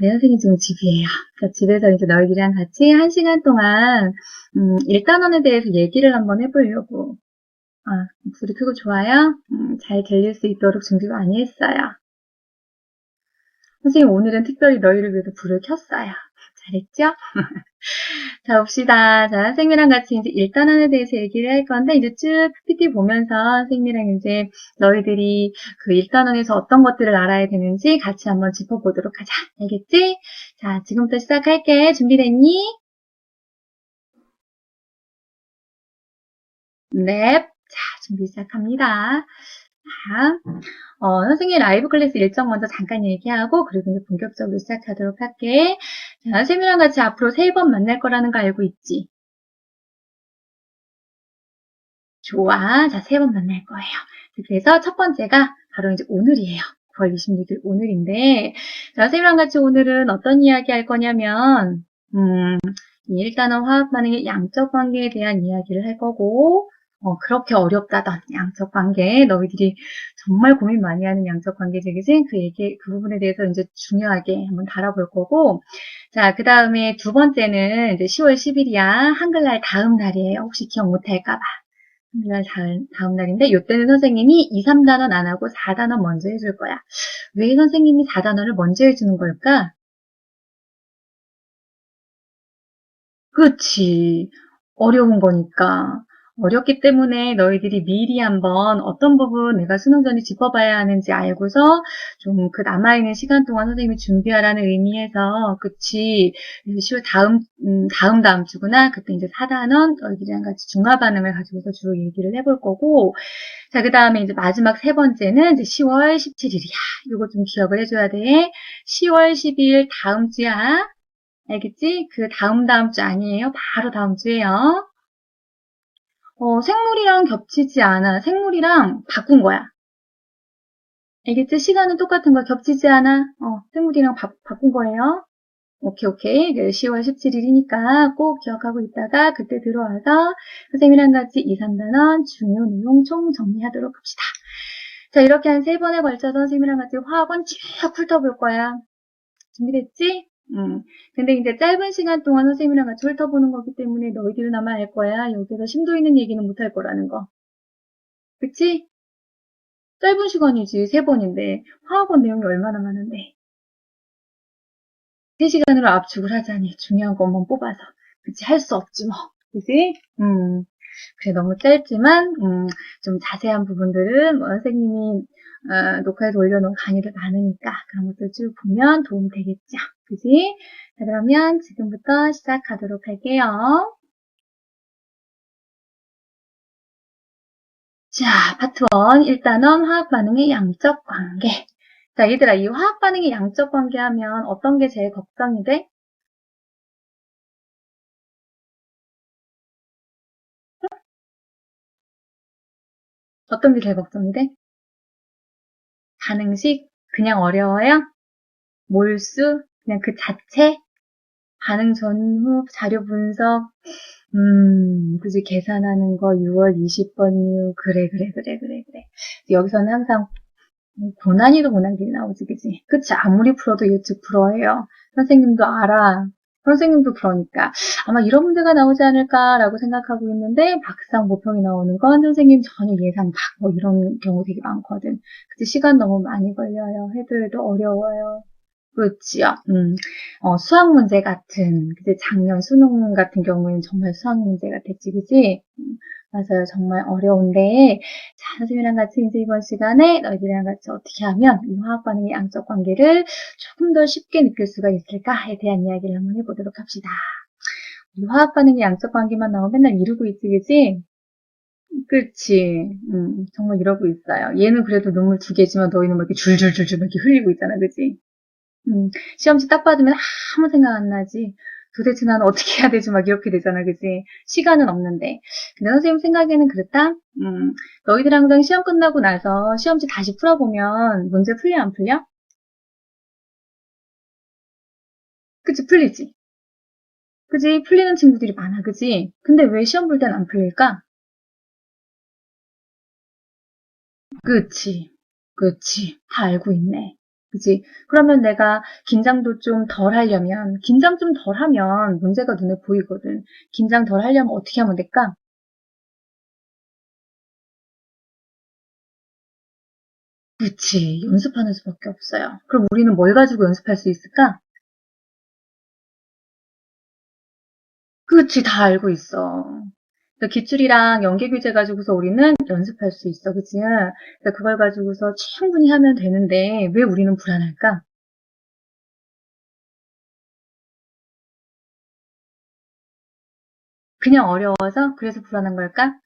내 선생님 지금 집이에요. 그러니까 집에서 이제 너희들이랑 같이 1시간 동안, 1단원에 대해서 얘기를 한번 해보려고. 목소리 크고 좋아요? 잘 들릴 수 있도록 준비 많이 했어요. 선생님 오늘은 특별히 너희를 위해서 불을 켰어요. 잘했죠? 자, 봅시다. 자, 선생님이랑 같이 이제 1단원에 대해서 얘기를 할 건데, 이제 쭉 PPT 보면서 선생님이랑 이제 너희들이 그 1단원에서 어떤 것들을 알아야 되는지 같이 한번 짚어보도록 하자. 알겠지? 자, 지금부터 시작할게. 준비됐니? 네. 자, 준비 시작합니다. 자, 선생님 라이브 클래스 일정 먼저 잠깐 얘기하고, 그리고 이제 본격적으로 시작하도록 할게. 자, 선생님이랑 같이 앞으로 3번 만날 거라는 거 알고 있지? 좋아. 자, 3번 만날 거예요. 그래서 첫 번째가 바로 이제 오늘이에요. 9월 26일 오늘인데, 자, 선생님이랑 같이 오늘은 어떤 이야기 할 거냐면, 일단은 화학 반응의 양적 관계에 대한 이야기를 할 거고, 그렇게 어렵다던 양적 관계, 너희들이 정말 고민 많이 하는 양적 관계지, 그지? 그 부분에 대해서 이제 중요하게 한번 다뤄볼 거고, 자, 그 다음에 두 번째는 이제 10월 10일이야. 한글날 다음 날이에요. 혹시 기억 못 할까봐. 한글날 다음 날인데, 요때는 선생님이 2, 3단원 안 하고 4단원 먼저 해줄 거야. 왜 선생님이 4단원을 먼저 해주는 걸까? 그치. 어려운 거니까. 어렵기 때문에 너희들이 미리 한번 어떤 부분 내가 수능 전에 짚어봐야 하는지 알고서 좀 그 남아있는 시간 동안 선생님이 준비하라는 의미에서, 그치. 10월 다음 주구나. 그때 이제 4단원 너희들이랑 같이 중화 반응을 가지고서 주로 얘기를 해볼 거고, 자, 그 다음에 이제 마지막 세 번째는 이제 10월 17일이야. 이거 좀 기억을 해줘야 돼. 10월 10일 다음 주야. 알겠지? 그 다음 주 아니에요. 바로 다음 주에요. 생물이랑 겹치지 않아. 생물이랑 바꾼 거야. 알겠지? 시간은 똑같은 거야. 겹치지 않아. 생물이랑 바꾼 거예요. 오케이, 오케이. 10월 17일이니까 꼭 기억하고 있다가 그때 들어와서 선생님이랑 같이 2, 3단원 중요 내용 총 정리하도록 합시다. 자, 이렇게 한 3번에 걸쳐서 선생님이랑 같이 화학원 쭉 훑어볼 거야. 준비됐지? 근데 이제 짧은 시간 동안 선생님이랑 같이 훑어보는 거기 때문에 너희들은 아마 알 거야. 여기서 심도 있는 얘기는 못 할 거라는 거. 그치? 짧은 시간이지. 3번인데. 화학원 내용이 얼마나 많은데. 3시간으로 압축을 하자니. 중요한 것만 뽑아서. 그치? 할 수 없지 뭐. 그치? 그래, 너무 짧지만, 좀 자세한 부분들은 뭐 선생님이 녹화해서 올려놓은 강의들 많으니까 그런 것들 쭉 보면 도움 되겠죠. 그지? 자, 그러면 지금부터 시작하도록 할게요. 자, 파트 1, 1단원 화학 반응의 양적 관계. 자, 얘들아, 이 화학 반응의 양적 관계 하면 어떤 게 제일 걱정이 돼? 어떤 게 제일 걱정이 돼? 반응식? 그냥 어려워요? 몰수? 그냥 그 자체? 반응 전후 자료 분석? 그지, 계산하는 거 6월 20번 이후. 그래. 여기서는 항상 고난이도 고난길이 나오지, 그지? 그치? 아무리 풀어도 예측 불허해요. 선생님도 알아. 선생님도 그러니까. 아마 이런 문제가 나오지 않을까라고 생각하고 있는데, 막상 모평이 나오는 건 선생님 전혀 예상 밖, 뭐 이런 경우 되게 많거든. 그치? 시간 너무 많이 걸려요. 해도 어려워요. 그렇지요. 수학 문제 같은, 그치? 작년 수능 같은 경우에는 정말 수학 문제 같았지, 그지? 맞아요. 정말 어려운데, 자, 선생님이랑 같이 이제 이번 시간에 너희들이랑 같이 어떻게 하면 이 화학 반응의 양적 관계를 조금 더 쉽게 느낄 수가 있을까에 대한 이야기를 한번 해보도록 합시다. 이 화학 반응의 양적 관계만 나오면 맨날 이루고 있지, 그지? 그치. 정말 이러고 있어요. 얘는 그래도 눈물 2개지만 너희는 막 이렇게 줄줄줄줄 막 이렇게 흘리고 있잖아, 그지? 시험지 딱 받으면 아무 생각 안 나지. 도대체 나는 어떻게 해야 되지? 막 이렇게 되잖아, 그지? 시간은 없는데. 근데 선생님 생각에는 그렇다? 너희들 항상 시험 끝나고 나서 시험지 다시 풀어보면 문제 풀려, 안 풀려? 그치, 풀리지? 그지? 풀리는 친구들이 많아, 그지? 근데 왜 시험 볼 땐 안 풀릴까? 그치. 다 알고 있네. 그치? 그러면 내가 긴장도 좀 덜 하려면, 긴장 좀 덜 하면 문제가 눈에 보이거든. 긴장 덜 하려면 어떻게 하면 될까? 그치. 연습하는 수밖에 없어요. 그럼 우리는 뭘 가지고 연습할 수 있을까? 그치. 다 알고 있어. 그러니까 기출이랑 연계 교재 가지고서 우리는 연습할 수 있어. 그치? 그러니까 그걸 가지고서 충분히 하면 되는데, 왜 우리는 불안할까? 그냥 어려워서? 그래서 불안한 걸까?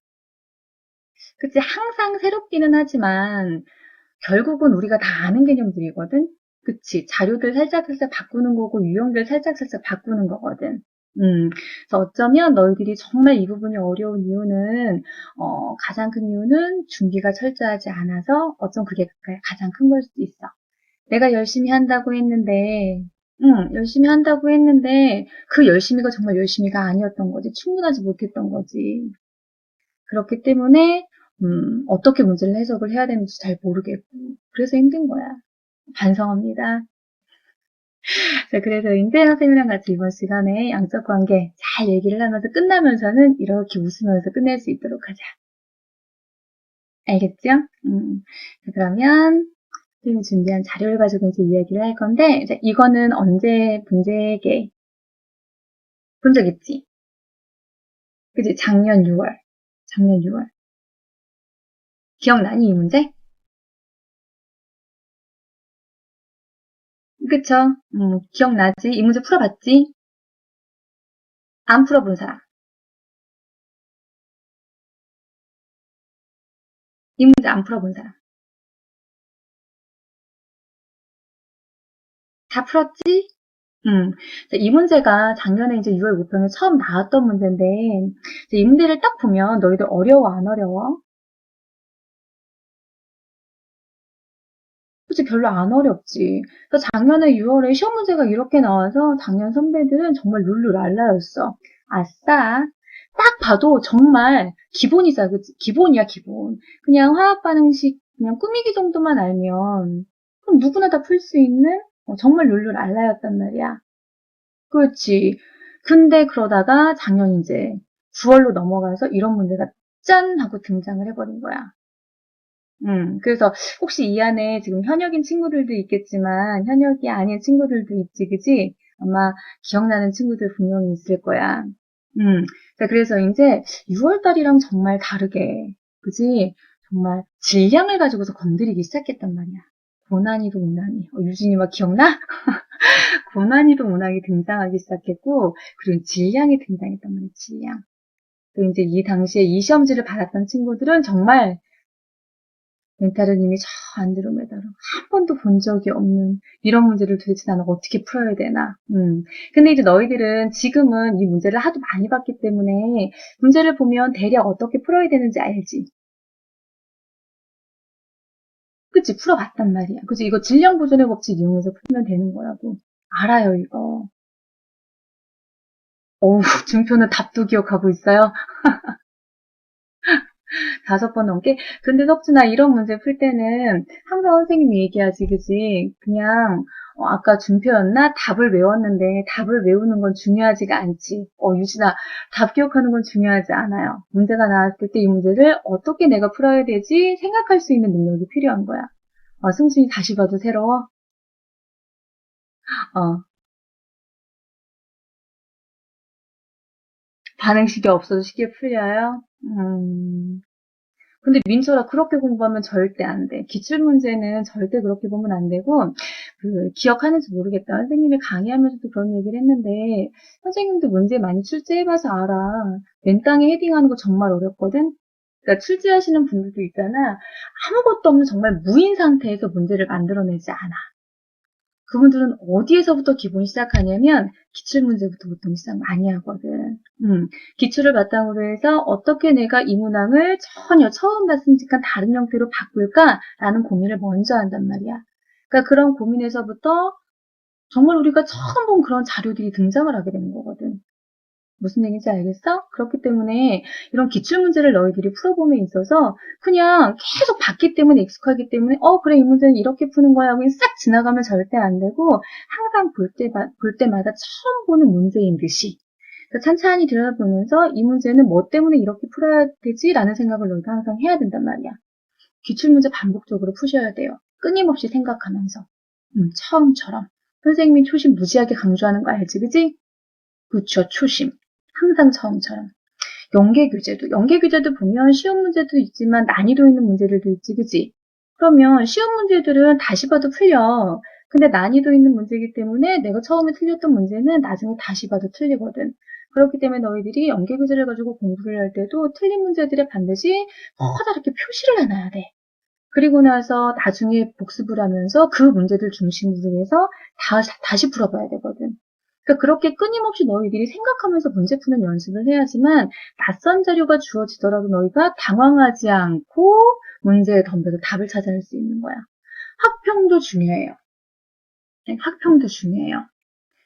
그치? 항상 새롭기는 하지만, 결국은 우리가 다 아는 개념들이거든? 그치. 자료들 살짝살짝 바꾸는 거고, 유형들 살짝살짝 바꾸는 거거든. 그래서 어쩌면 너희들이 정말 이 부분이 어려운 이유는, 가장 큰 이유는 준비가 철저하지 않아서 어쩜 그게 가장 큰 걸 수도 있어. 내가 열심히 한다고 했는데, 열심히 한다고 했는데, 그 열심히가 정말 열심히가 아니었던 거지. 충분하지 못했던 거지. 그렇기 때문에 어떻게 문제를 해석을 해야 되는지 잘 모르겠고 그래서 힘든 거야. 반성합니다. 자, 그래서 인재 선생님이랑 같이 이번 시간에 양적 관계 잘 얘기를 하면서 끝나면서는 이렇게 웃으면서 끝낼 수 있도록 하자. 알겠죠? 자, 그러면 선생님이 준비한 자료를 가지고 이제 이야기를 할 건데 이제 이거는 언제 문제게 본 적 있지? 그치? 작년 6월. 작년 6월. 기억나니 이 문제? 그쵸? 기억나지? 이 문제 풀어봤지? 안 풀어본 사람. 이 문제 안 풀어본 사람. 다 풀었지? 이 문제가 작년에 이제 6월 모평에 처음 나왔던 문제인데, 이 문제를 딱 보면 너희들 어려워, 안 어려워? 그치, 별로 안 어렵지. 그래서 작년에 6월에 시험 문제가 이렇게 나와서 작년 선배들은 정말 룰루랄라였어. 아싸. 딱 봐도 정말 기본이자, 그치? 기본이야, 기본. 그냥 화학 반응식, 그냥 꾸미기 정도만 알면, 그럼 누구나 다 풀 수 있는 정말 룰루랄라였단 말이야. 그렇지. 근데 그러다가 작년 이제 9월로 넘어가서 이런 문제가 짠! 하고 등장을 해버린 거야. 그래서 혹시 이 안에 지금 현역인 친구들도 있겠지만 현역이 아닌 친구들도 있지, 그지? 아마 기억나는 친구들 분명히 있을 거야. 자, 그래서 이제 6월 달이랑 정말 다르게, 그지? 정말 질량을 가지고서 건드리기 시작했단 말이야. 고난이도 문항이. 유진이 막 기억나? 고난이도 문학이 등장하기 시작했고, 그리고 질량이 등장했단 말이에요, 질량. 또 이제 이 당시에 이 시험지를 받았던 친구들은 정말 멘타르님이 저 안드로메다로 한 번도 본 적이 없는 이런 문제를 도대체 나는 어떻게 풀어야 되나. 근데 이제 너희들은 지금은 이 문제를 하도 많이 봤기 때문에 문제를 보면 대략 어떻게 풀어야 되는지 알지. 그치? 풀어봤단 말이야. 그치? 이거 질량 보존의 법칙 이용해서 풀면 되는 거라고. 알아요, 이거. 어우, 준표는 답도 기억하고 있어요? 5번 넘게? 근데 석준아, 이런 문제 풀 때는 항상 선생님이 얘기하지, 그지? 그냥, 아까 준표였나? 답을 외웠는데, 답을 외우는 건 중요하지가 않지. 유진아, 답 기억하는 건 중요하지 않아요. 문제가 나왔을 때 이 문제를 어떻게 내가 풀어야 되지? 생각할 수 있는 능력이 필요한 거야. 승준이 다시 봐도 새로워? 어, 반응식이 없어도 쉽게 풀려요? 근데 민철아, 그렇게 공부하면 절대 안 돼. 기출문제는 절대 그렇게 보면 안 되고, 기억하는지 모르겠다. 선생님이 강의하면서도 그런 얘기를 했는데, 선생님도 문제 많이 출제해봐서 알아. 맨 땅에 헤딩하는 거 정말 어렵거든? 그러니까 출제하시는 분들도 있잖아. 아무것도 없는 정말 무인 상태에서 문제를 만들어내지 않아. 그분들은 어디에서부터 기본 시작하냐면 기출문제부터 보통 시작 많이 하거든. 기출을 바탕으로 해서 어떻게 내가 이 문항을 전혀 처음 봤은 직한 다른 형태로 바꿀까라는 고민을 먼저 한단 말이야. 그러니까 그런 고민에서부터 정말 우리가 처음 본 그런 자료들이 등장을 하게 되는 거거든. 무슨 얘기인지 알겠어? 그렇기 때문에 이런 기출문제를 너희들이 풀어봄에 있어서 그냥 계속 봤기 때문에 익숙하기 때문에 그래 이 문제는 이렇게 푸는 거야 하고 싹 지나가면 절대 안 되고 항상 볼 때마다 처음 보는 문제인 듯이 찬찬히 들여다보면서 이 문제는 뭐 때문에 이렇게 풀어야 되지라는 생각을 너희가 항상 해야 된단 말이야. 기출문제 반복적으로 푸셔야 돼요. 끊임없이 생각하면서. 처음처럼. 선생님이 초심 무지하게 강조하는 거 알지, 그지? 그쵸, 초심. 항상 처음처럼. 연계규제도 보면 쉬운 문제도 있지만 난이도 있는 문제들도 있지, 그지? 그러면 쉬운 문제들은 다시 봐도 풀려. 근데 난이도 있는 문제이기 때문에 내가 처음에 틀렸던 문제는 나중에 다시 봐도 틀리거든. 그렇기 때문에 너희들이 연계규제를 가지고 공부를 할 때도 틀린 문제들에 반드시 커다랗게 표시를 해놔야 돼. 그리고 나서 나중에 복습을 하면서 그 문제들 중심으로 해서 다시 풀어봐야 되거든. 그러니까 그렇게 끊임없이 너희들이 생각하면서 문제 푸는 연습을 해야지만 낯선 자료가 주어지더라도 너희가 당황하지 않고 문제에 덤벼서 답을 찾아낼 수 있는 거야. 학평도 중요해요. 학평도 중요해요.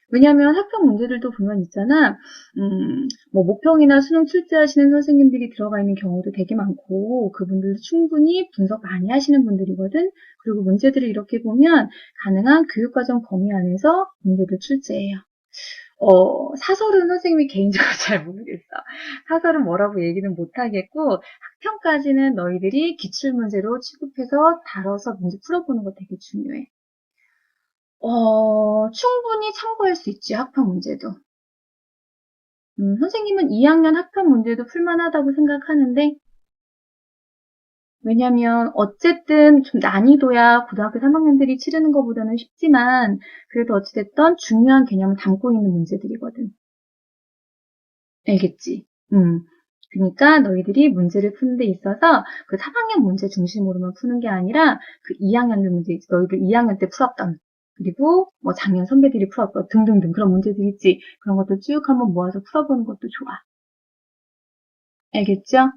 왜냐하면 학평 문제들도 보면 있잖아. 뭐 모평이나 수능 출제하시는 선생님들이 들어가 있는 경우도 되게 많고 그분들도 충분히 분석 많이 하시는 분들이거든. 그리고 문제들을 이렇게 보면 가능한 교육과정 범위 안에서 문제들 출제해요. 사설은 선생님이 개인적으로 잘 모르겠어. 사설은 뭐라고 얘기는 못하겠고 학평까지는 너희들이 기출문제로 취급해서 다뤄서 문제 풀어보는 거 되게 중요해. 충분히 참고할 수 있지, 학평 문제도. 선생님은 2학년 학평 문제도 풀만하다고 생각하는데, 왜냐면, 어쨌든 좀 난이도야 고등학교 3학년들이 치르는 것보다는 쉽지만, 그래도 어찌됐든 중요한 개념을 담고 있는 문제들이거든. 알겠지? 그러니까 너희들이 문제를 푸는 데 있어서 그 3학년 문제 중심으로만 푸는 게 아니라 그 2학년 문제, 너희들 2학년 때 풀었던 그리고 뭐 작년 선배들이 풀었던 등등등 그런 문제들 있지. 그런 것도 쭉 한번 모아서 풀어보는 것도 좋아. 알겠죠?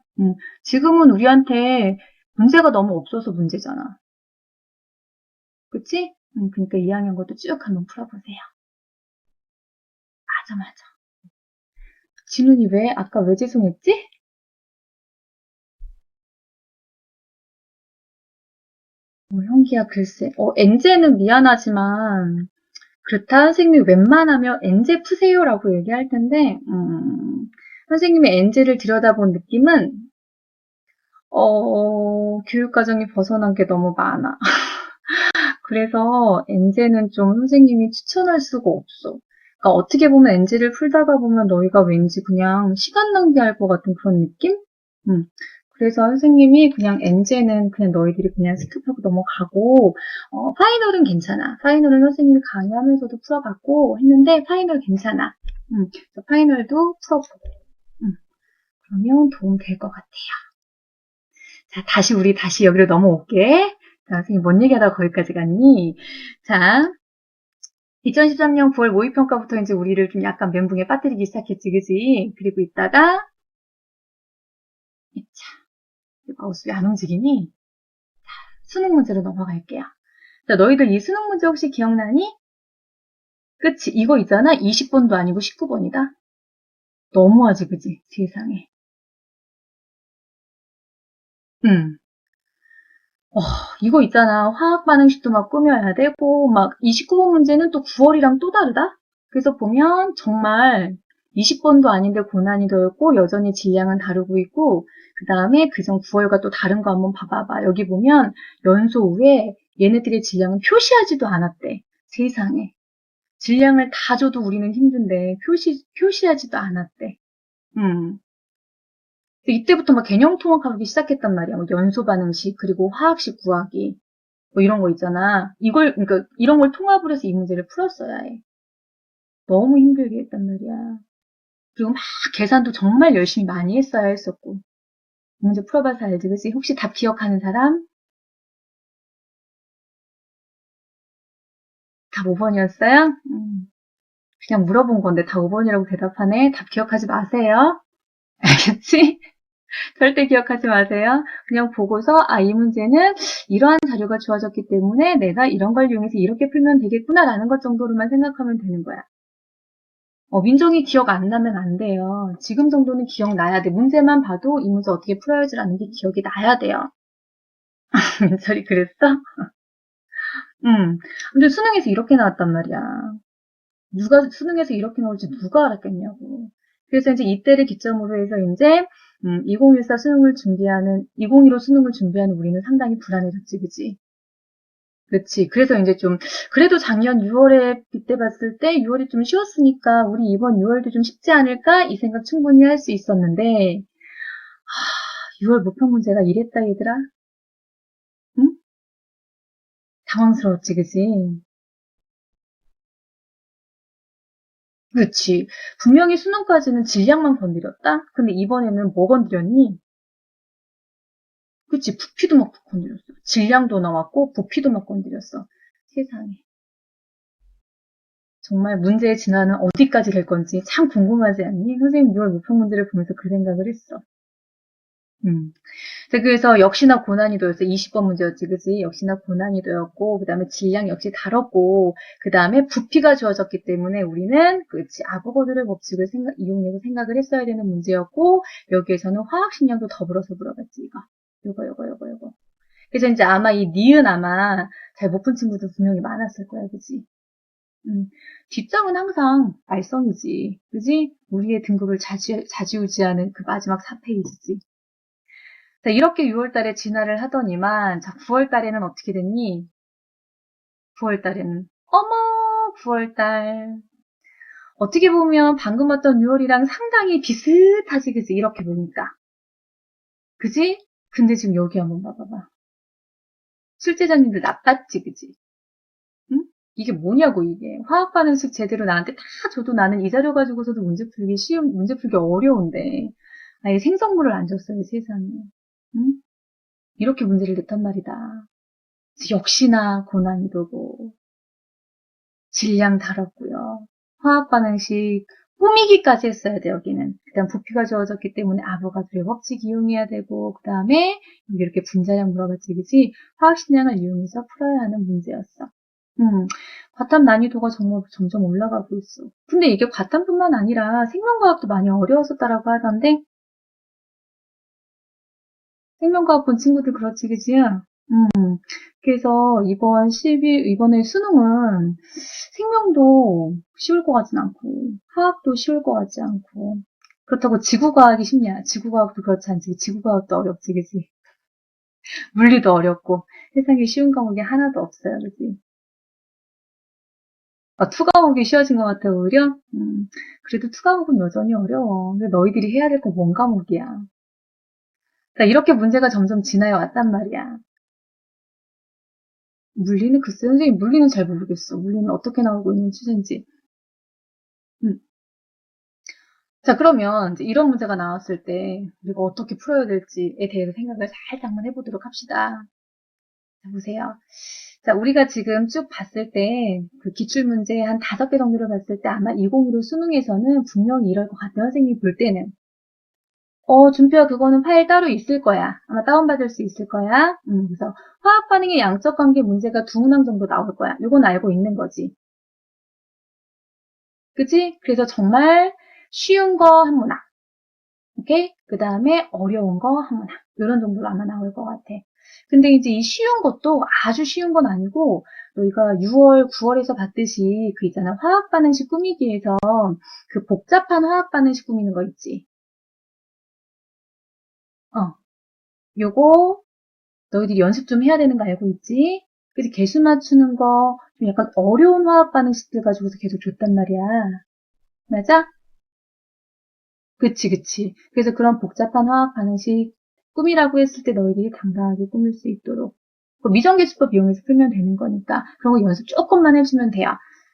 지금은 우리한테 문제가 너무 없어서 문제잖아. 그치? 그러니까 2학년 것도 쭉 한번 풀어보세요. 맞아. 진훈이 아까 왜 죄송했지? 형기야, 글쎄. 엔제는 미안하지만, 그렇다. 선생님이 웬만하면 엔제 푸세요라고 얘기할 텐데, 선생님이 엔제를 들여다본 느낌은, 교육과정이 벗어난 게 너무 많아. 그래서 엔제는 좀 선생님이 추천할 수가 없어. 그러니까 어떻게 보면 엔제를 풀다가 보면 너희가 왠지 그냥 시간 낭비할 것 같은 그런 느낌? 그래서 선생님이 그냥 엔제는 그냥 너희들이 그냥 스킵하고 넘어가고 파이널은 괜찮아. 파이널은 선생님이 강의하면서도 풀어봤고 했는데 파이널 괜찮아. 그래서 파이널도 풀어보고 그러면 도움 될 것 같아요. 자, 우리 다시 여기로 넘어올게. 자, 선생님 뭔 얘기하다가 거기까지 갔니? 자, 2013년 9월 모의평가부터 이제 우리를 좀 약간 멘붕에 빠뜨리기 시작했지, 그지? 그리고 있다가 마우스 왜 안 움직이니? 수능 문제로 넘어갈게요. 자, 너희들 이 수능 문제 혹시 기억나니? 그치? 이거 있잖아. 20번도 아니고 19번이다. 너무하지, 그지? 세상에. 이거 있잖아. 화학 반응식도 막 꾸며야 되고, 막 29번 문제는 또 9월이랑 또 다르다? 그래서 보면 정말 20번도 아닌데 고난이도였고, 여전히 질량은 다르고 있고, 그 다음에 그전 9월과 또 다른 거 한번 봐봐봐. 여기 보면 연소 후에 얘네들의 질량은 표시하지도 않았대. 세상에. 질량을 다 줘도 우리는 힘든데 표시하지도 않았대. 이때부터 막 개념 통합하기 시작했단 말이야. 뭐 연소 반응식 그리고 화학식 구하기 뭐 이런 거 있잖아. 그러니까 이런 걸 통합을 해서 이 문제를 풀었어야 해. 너무 힘들게 했단 말이야. 그리고 막 계산도 정말 열심히 많이 했어야 했었고. 문제 풀어봐서 알지, 그치? 혹시 답 기억하는 사람? 답 5번이었어요? 그냥 물어본 건데 답 5번이라고 대답하네. 답 기억하지 마세요. 알겠지? 절대 기억하지 마세요. 그냥 보고서 이 문제는 이러한 자료가 주어졌기 때문에 내가 이런 걸 이용해서 이렇게 풀면 되겠구나라는 것 정도로만 생각하면 되는 거야. 민정이 기억 안 나면 안 돼요. 지금 정도는 기억나야 돼. 문제만 봐도 이 문제 어떻게 풀어야지라는 게 기억이 나야 돼요. 민철이 그랬어? 근데 수능에서 이렇게 나왔단 말이야. 누가 수능에서 이렇게 나올지 누가 알았겠냐고. 그래서 이제 이때를 기점으로 해서 이제 2014 수능을 준비하는 2015 수능을 준비하는 우리는 상당히 불안해졌지, 그지? 그렇지. 그래서 이제 좀 그래도 작년 6월에 빗대 봤을 때 6월이 좀 쉬웠으니까 우리 이번 6월도 좀 쉽지 않을까 이 생각 충분히 할 수 있었는데 6월 모평 문제가 이랬다 얘들아. 응? 당황스러웠지, 그지? 그렇지. 분명히 수능까지는 질량만 건드렸다? 근데 이번에는 뭐 건드렸니? 그치, 부피도 막 건드렸어. 질량도 나왔고, 부피도 막 건드렸어. 세상에. 정말 문제의 진화는 어디까지 될 건지 참 궁금하지 않니? 선생님 6월 모평 문제를 보면서 그 생각을 했어. 그래서 역시나 고난이도였어. 20번 문제였지, 그지? 역시나 고난이도였고, 그 다음에 질량 역시 다뤘고, 그 다음에 부피가 주어졌기 때문에 우리는, 그치, 아보가드로의 법칙을 이용해서 생각을 했어야 되는 문제였고, 여기에서는 화학식량도 더불어서 물어봤지, 이거. 요거. 그래서 이제 아마 이 니은 아마 잘 못 푼 친구들 분명히 많았을 거야, 그지? 뒷장은 항상 말썽이지, 그지? 우리의 등급을 좌지우지하는 그 마지막 4페이지지. 자, 이렇게 6월 달에 진화를 하더니만, 자, 9월 달에는 어떻게 됐니? 9월 달에는, 어머, 9월 달. 어떻게 보면 방금 왔던 6월이랑 상당히 비슷하지, 그지? 이렇게 보니까. 그지? 근데 지금 여기 한번 봐봐봐. 출제자님들 나빴지, 그지? 응? 이게 뭐냐고, 이게. 화학 반응식 제대로 나한테 다 줘도 나는 이 자료 가지고서도 문제 풀기 어려운데. 아예 생성물을 안 줬어요, 세상에. 응? 이렇게 문제를 냈단 말이다. 역시나 고난이도고. 질량 다뤘고요. 화학 반응식 꾸미기까지 했어야 돼, 여기는. 그 다음 부피가 주어졌기 때문에 아보가드로의 법칙 이용해야 되고, 그 다음에 여기 이렇게 분자량 물어봤지, 그지? 화학식량을 이용해서 풀어야 하는 문제였어. 과탐 난이도가 정말 점점 올라가고 있어. 근데 이게 과탐뿐만 아니라 생명과학도 많이 어려웠었다라고 하던데, 생명과학 본 친구들 그렇지, 그지? 그래서 이번에 수능은 생명도 쉬울 것 같진 않고, 화학도 쉬울 것 같지 않고, 그렇다고 지구과학이 쉽냐? 지구과학도 그렇지 않지. 지구과학도 어렵지, 그지? 물리도 어렵고, 세상에 쉬운 과목이 하나도 없어요, 그지? 투과목이 쉬워진 것 같아, 오히려? 그래도 투과목은 여전히 어려워. 근데 너희들이 해야 될 거 뭔 과목이야? 자, 이렇게 문제가 점점 진화해 왔단 말이야. 물리는 글쎄, 선생님, 물리는 잘 모르겠어. 물리는 어떻게 나오고 있는 추세인지. 음. 자, 그러면 이제 이런 문제가 나왔을 때 우리가 어떻게 풀어야 될지에 대해서 생각을 살짝만 해보도록 합시다. 자, 보세요. 자, 우리가 지금 쭉 봤을 때 그 기출문제 한 5개 정도를 봤을 때 아마 2015 수능에서는 분명히 이럴 것 같아요. 선생님이 볼 때는. 준표야, 그거는 파일 따로 있을 거야. 아마 다운받을 수 있을 거야. 그래서 화학 반응의 양적 관계 문제가 2문항 정도 나올 거야. 이건 알고 있는 거지. 그치? 그래서 정말 쉬운 거 한 문항. 오케이? 그 다음에 어려운 거 한 문항. 이런 정도로 아마 나올 것 같아. 근데 이제 이 쉬운 것도 아주 쉬운 건 아니고, 너희가 6월, 9월에서 봤듯이 그 있잖아. 화학 반응식 꾸미기에서 그 복잡한 화학 반응식 꾸미는 거 있지. 요거 너희들이 연습 좀 해야 되는 거 알고 있지? 그래서 개수 맞추는 거, 좀 약간 어려운 화학 반응식들 가지고서 계속 줬단 말이야. 맞아? 그치. 그래서 그런 복잡한 화학 반응식 꾸미라고 했을 때 너희들이 당당하게 꾸밀 수 있도록. 그 미정계수법 이용해서 풀면 되는 거니까 그런 거 연습 조금만 해주면 돼요.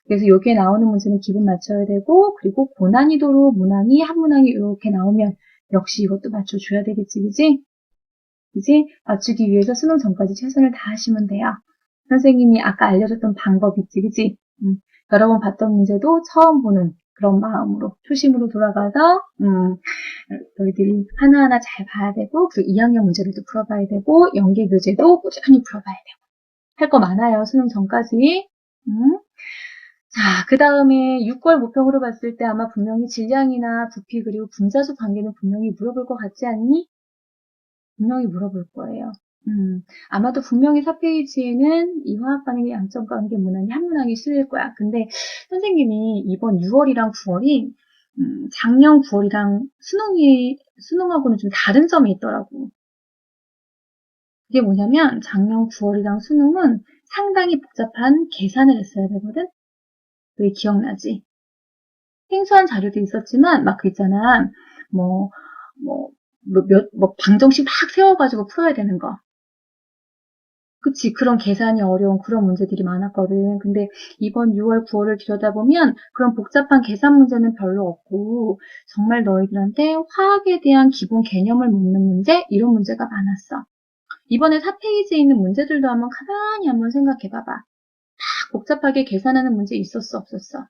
그래서 여기에 나오는 문제는 기본 맞춰야 되고, 그리고 고난이도로 문항이 한 문항이 이렇게 나오면 역시 이것도 맞춰줘야 되겠지, 그지? 그지? 맞추기 위해서 수능 전까지 최선을 다하시면 돼요. 선생님이 아까 알려줬던 방법 있지, 그지? 여러 번 봤던 문제도 처음 보는 그런 마음으로, 초심으로 돌아가서, 너희들이 하나하나 잘 봐야 되고, 그리고 2학년 문제들도 풀어봐야 되고, 연계 교재도 꾸준히 풀어봐야 되고. 할 거 많아요, 수능 전까지. 음. 자, 그 다음에 6월 모평으로 봤을 때 아마 분명히 질량이나 부피 그리고 분자수 관계는 분명히 물어볼 것 같지 않니? 분명히 물어볼 거예요. 아마도 분명히 4페이지에는 이 화학 반응의 양적 관계 문항이 한 문항이 실릴 거야. 근데 선생님이 이번 6월이랑 9월이 작년 9월이랑 수능하고는 좀 다른 점이 있더라고. 그게 뭐냐면 작년 9월이랑 수능은 상당히 복잡한 계산을 했어야 되거든? 왜 기억나지? 생소한 자료도 있었지만 막 그 있잖아. 뭐, 방정식 막 세워가지고 풀어야 되는 거. 그치. 그런 계산이 어려운 그런 문제들이 많았거든. 근데 이번 6월, 9월을 들여다보면 그런 복잡한 계산 문제는 별로 없고 정말 너희들한테 화학에 대한 기본 개념을 묻는 문제? 이런 문제가 많았어. 이번에 4페이지에 있는 문제들도 한번 가만히 한번 생각해 봐봐. 다 복잡하게 계산하는 문제 있었어, 없었어?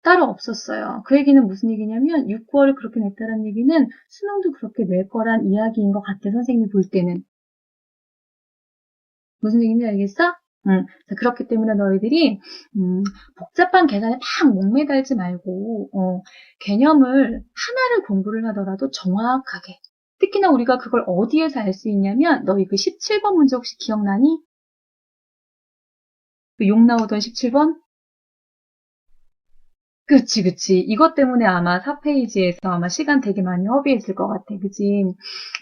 따로 없었어요. 그 얘기는 무슨 얘기냐면 6월을 그렇게 냈다는 얘기는 수능도 그렇게 낼 거란 이야기인 것 같아, 선생님이 볼 때는. 무슨 얘기인지 알겠어? 자, 그렇기 때문에 너희들이 복잡한 계산에 막 목매달지 말고 개념을 하나를 공부를 하더라도 정확하게. 특히나 우리가 그걸 어디에서 알 수 있냐면 너희 그 17번 문제 혹시 기억나니? 그 욕 나오던 17번? 그치, 그치. 이것 때문에 아마 4페이지에서 아마 시간 되게 많이 허비했을 것 같아. 그치?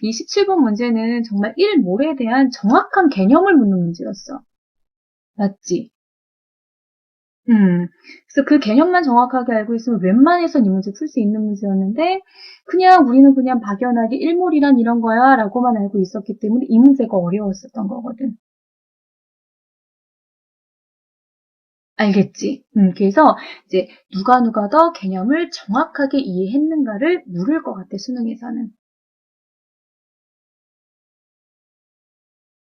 이 17번 문제는 정말 일몰에 대한 정확한 개념을 묻는 문제였어. 맞지? 그래서 그 개념만 정확하게 알고 있으면 웬만해선 이 문제 풀 수 있는 문제였는데, 그냥 우리는 그냥 막연하게 일몰이란 이런 거야 라고만 알고 있었기 때문에 이 문제가 어려웠었던 거거든. 알겠지? 그래서 이제 누가 더 개념을 정확하게 이해했는가를 물을 것 같아, 수능에서는.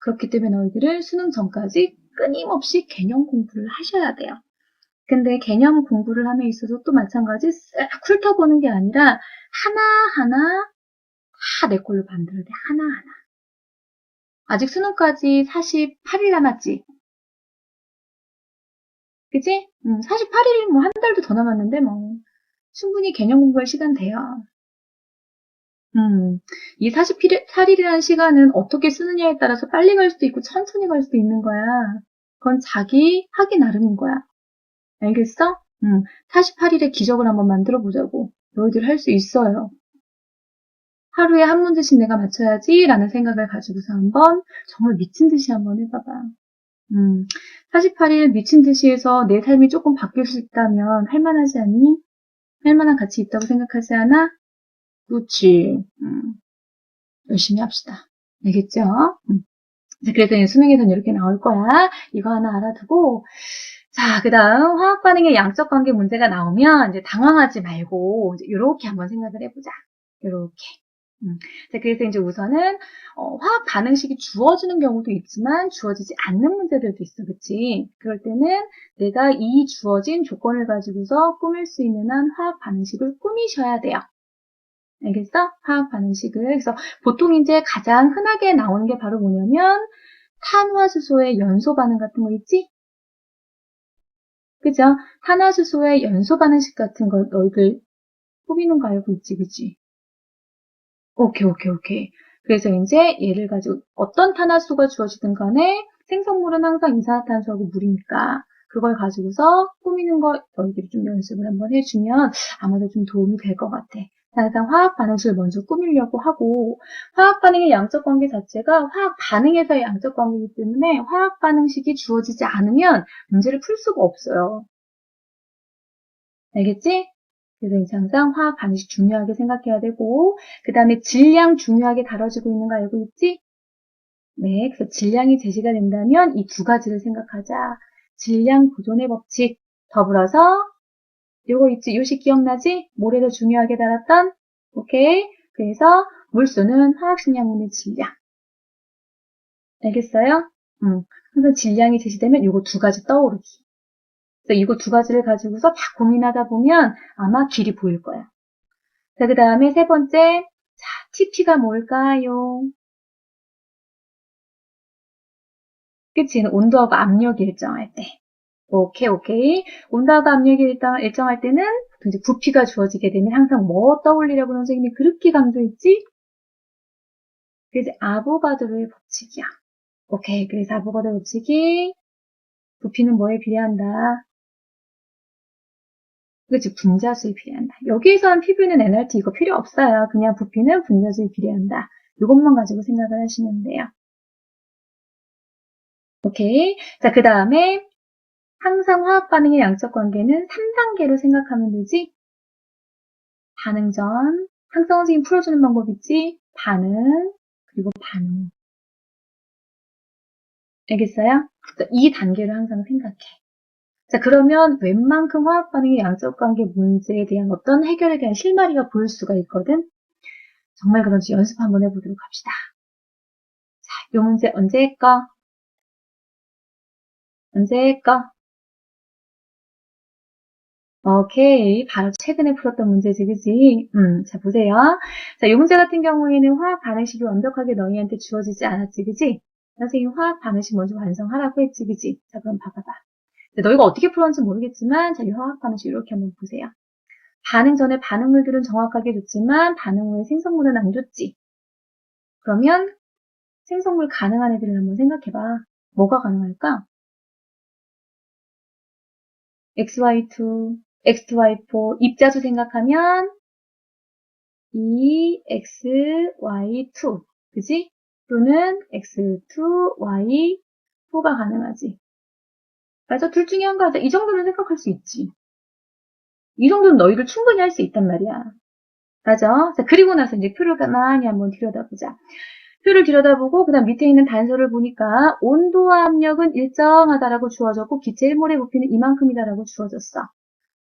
그렇기 때문에 너희들은 수능 전까지 끊임없이 개념 공부를 하셔야 돼요. 근데 개념 공부를 함에 있어서 또 마찬가지 싹 훑어보는 게 아니라 하나하나 다 내 걸로 만들어야 돼. 하나하나. 아직 수능까지 48일 남았지? 그치? 48일 뭐 한 달도 더 남았는데 뭐 충분히 개념 공부할 시간 돼요. 이 48일이라는 시간은 어떻게 쓰느냐에 따라서 빨리 갈 수도 있고 천천히 갈 수도 있는 거야. 그건 자기 하기 나름인 거야. 알겠어? 48일의 기적을 한번 만들어 보자고. 너희들 할 수 있어요. 하루에 한 문제씩 내가 맞춰야지 라는 생각을 가지고서 한번 정말 미친 듯이 한번 해봐봐. 48일 미친 듯이 해서 내 삶이 조금 바뀔 수 있다면 할만하지 않니? 할만한 가치 있다고 생각하지 않아? 그렇지. 열심히 합시다. 알겠죠? 그래서 수능에서는 이렇게 나올 거야. 이거 하나 알아두고. 자, 그 다음 화학 반응의 양적 관계 문제가 나오면 이제 당황하지 말고 이렇게 한번 생각을 해보자. 이렇게. 자, 그래서 이제 우선은 화학 반응식이 주어지는 경우도 있지만 주어지지 않는 문제들도 있어, 그치? 그럴 때는 내가 이 주어진 조건을 가지고서 꾸밀 수 있는 한 화학 반응식을 꾸미셔야 돼요. 알겠어? 화학 반응식을. 그래서 보통 이제 가장 흔하게 나오는 게 바로 뭐냐면 탄화수소의 연소 반응 같은 거 있지? 그죠? 탄화수소의 연소 반응식 같은 거 너희들 꾸미는 거 알고 있지, 그치? 오케이. 그래서 이제 얘를 가지고 어떤 탄화수가 주어지든 간에 생성물은 항상 이산화탄소하고 물이니까 그걸 가지고서 꾸미는 거 너희들이 좀 연습을 한번 해주면 아마도 좀 도움이 될 것 같아. 자, 일단 화학 반응식을 먼저 꾸미려고 하고 화학 반응의 양적 관계 자체가 화학 반응에서의 양적 관계이기 때문에 화학 반응식이 주어지지 않으면 문제를 풀 수가 없어요. 알겠지? 그래서 이제 항상 화학 반응식 중요하게 생각해야 되고 그 다음에 질량 중요하게 다뤄지고 있는 거 알고 있지? 네, 그래서 질량이 제시가 된다면 이 두 가지를 생각하자. 질량 보존의 법칙 더불어서 요거 있지? 요식 기억나지? 모래도 중요하게 달았던? 오케이. 그래서 물수는 화학식량분의 질량. 알겠어요? 그래서 질량이 제시되면 요거 두 가지 떠오르기. 그래서 이거 두 가지를 가지고서 막 고민하다 보면 아마 길이 보일 거야. 자, 그 다음에 세 번째, 자, TP가 뭘까요? 그치? 온도하고 압력이 일정할 때. 오케이, 오케이. 온도하고 압력이 일정할 때는 이제 부피가 주어지게 되면 항상 뭐 떠올리라고 선생님이 그렇게 강조했지? 그래서 아보가드로의 법칙이야. 오케이. 그래서 아보가드로 법칙이 부피는 뭐에 비례한다? 그치? 분자수에 비례한다. 여기에서는 PV는 nRT 이거 필요 없어요. 그냥 부피는 분자수에 비례한다. 이것만 가지고 생각을 하시면 돼요. 오케이. 자, 그 다음에 항상 화학 반응의 양적 관계는 3단계로 생각하면 되지? 반응 전, 항상 선생님 풀어주는 방법 있지? 반응, 그리고 반응. 알겠어요? 이 단계를 항상 생각해. 자, 그러면 웬만큼 화학 반응의 양적 관계 문제에 대한 어떤 해결에 대한 실마리가 보일 수가 있거든? 정말 그런지 연습 한번 해보도록 합시다. 자, 이 문제 언제 할까? 언제 할까? 오케이. 바로 최근에 풀었던 문제지, 그지? 자, 보세요. 자, 이 문제 같은 경우에는 화학 반응식이 완벽하게 너희한테 주어지지 않았지, 그지? 선생님 화학 반응식 먼저 완성하라고 했지, 그지? 자, 그럼 봐봐봐. 너희가 어떻게 풀었는지 모르겠지만, 자, 이 화학 반응식 이렇게 한번 보세요. 반응 전에 반응물들은 정확하게 줬지만, 반응 후에 생성물은 안 줬지. 그러면 생성물 가능한 애들을 한번 생각해봐. 뭐가 가능할까? XY2, X2Y4, 입자수 생각하면, XY2, 그지? 또는 X2, Y4가 가능하지. 그래서 둘 중에 한 가지, 이 정도는 생각할 수 있지. 이 정도는 너희들 충분히 할 수 있단 말이야. 맞아? 자, 그리고 나서 이제 표를 가만히 한번 들여다보자. 표를 들여다보고, 그 다음 밑에 있는 단서를 보니까, 온도와 압력은 일정하다라고 주어졌고, 기체 1몰의 부피는 이만큼이다라고 주어졌어.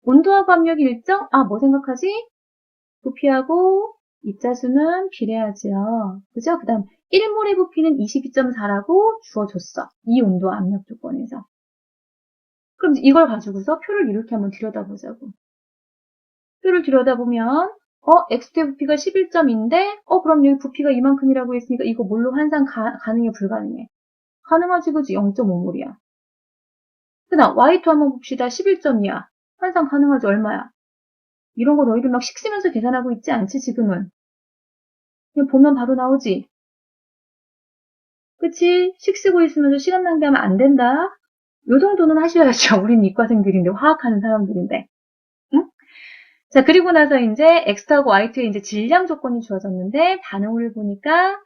온도하고 압력이 일정? 아, 뭐 생각하지? 부피하고 입자수는 비례하지요. 그죠? 그 다음 1몰의 부피는 22.4라고 주어줬어. 이 온도 압력 조건에서. 그럼 이걸 가지고서 표를 이렇게 한번 들여다보자고. 표를 들여다보면 X대 부피가 11점인데 그럼 여기 부피가 이만큼이라고 했으니까 이거 뭘로 환산 가능해 불가능해? 가능하지 그지? 0.5몰이야. 그 다음 Y2 한번 봅시다. 11점이야. 환산 가능하지 얼마야? 이런 거 너희들 막 식 쓰면서 계산하고 있지 않지 지금은? 그냥 보면 바로 나오지? 그치? 식 쓰고 있으면서 시간 낭비하면 안 된다. 요 정도는 하셔야죠. 우린 이과생들인데, 화학하는 사람들인데. 응? 자, 그리고 나서 이제 X하고 Y2의 이제 질량 조건이 주어졌는데, 반응을 보니까,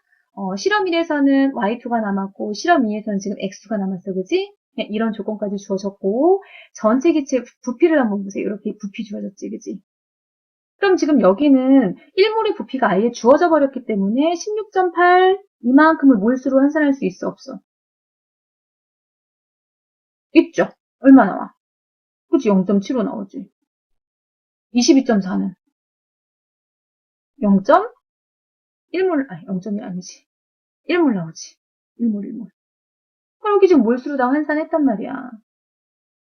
실험 1에서는 Y2가 남았고, 실험 2에서는 지금 X가 남았어. 그지? 이런 조건까지 주어졌고, 전체 기체 부피를 한번 보세요. 이렇게 부피 주어졌지. 그지? 그럼 지금 여기는 1몰의 부피가 아예 주어져 버렸기 때문에 16.8 이만큼을 몰수로 환산할 수 있어 없어? 있죠. 얼마 나와? 그치? 0.75 나오지. 22.4는 0.1몰, 아니 0.1 아니지. 1몰 나오지. 1몰, 1몰. 그럼 여기 지금 몰수로 다 환산했단 말이야.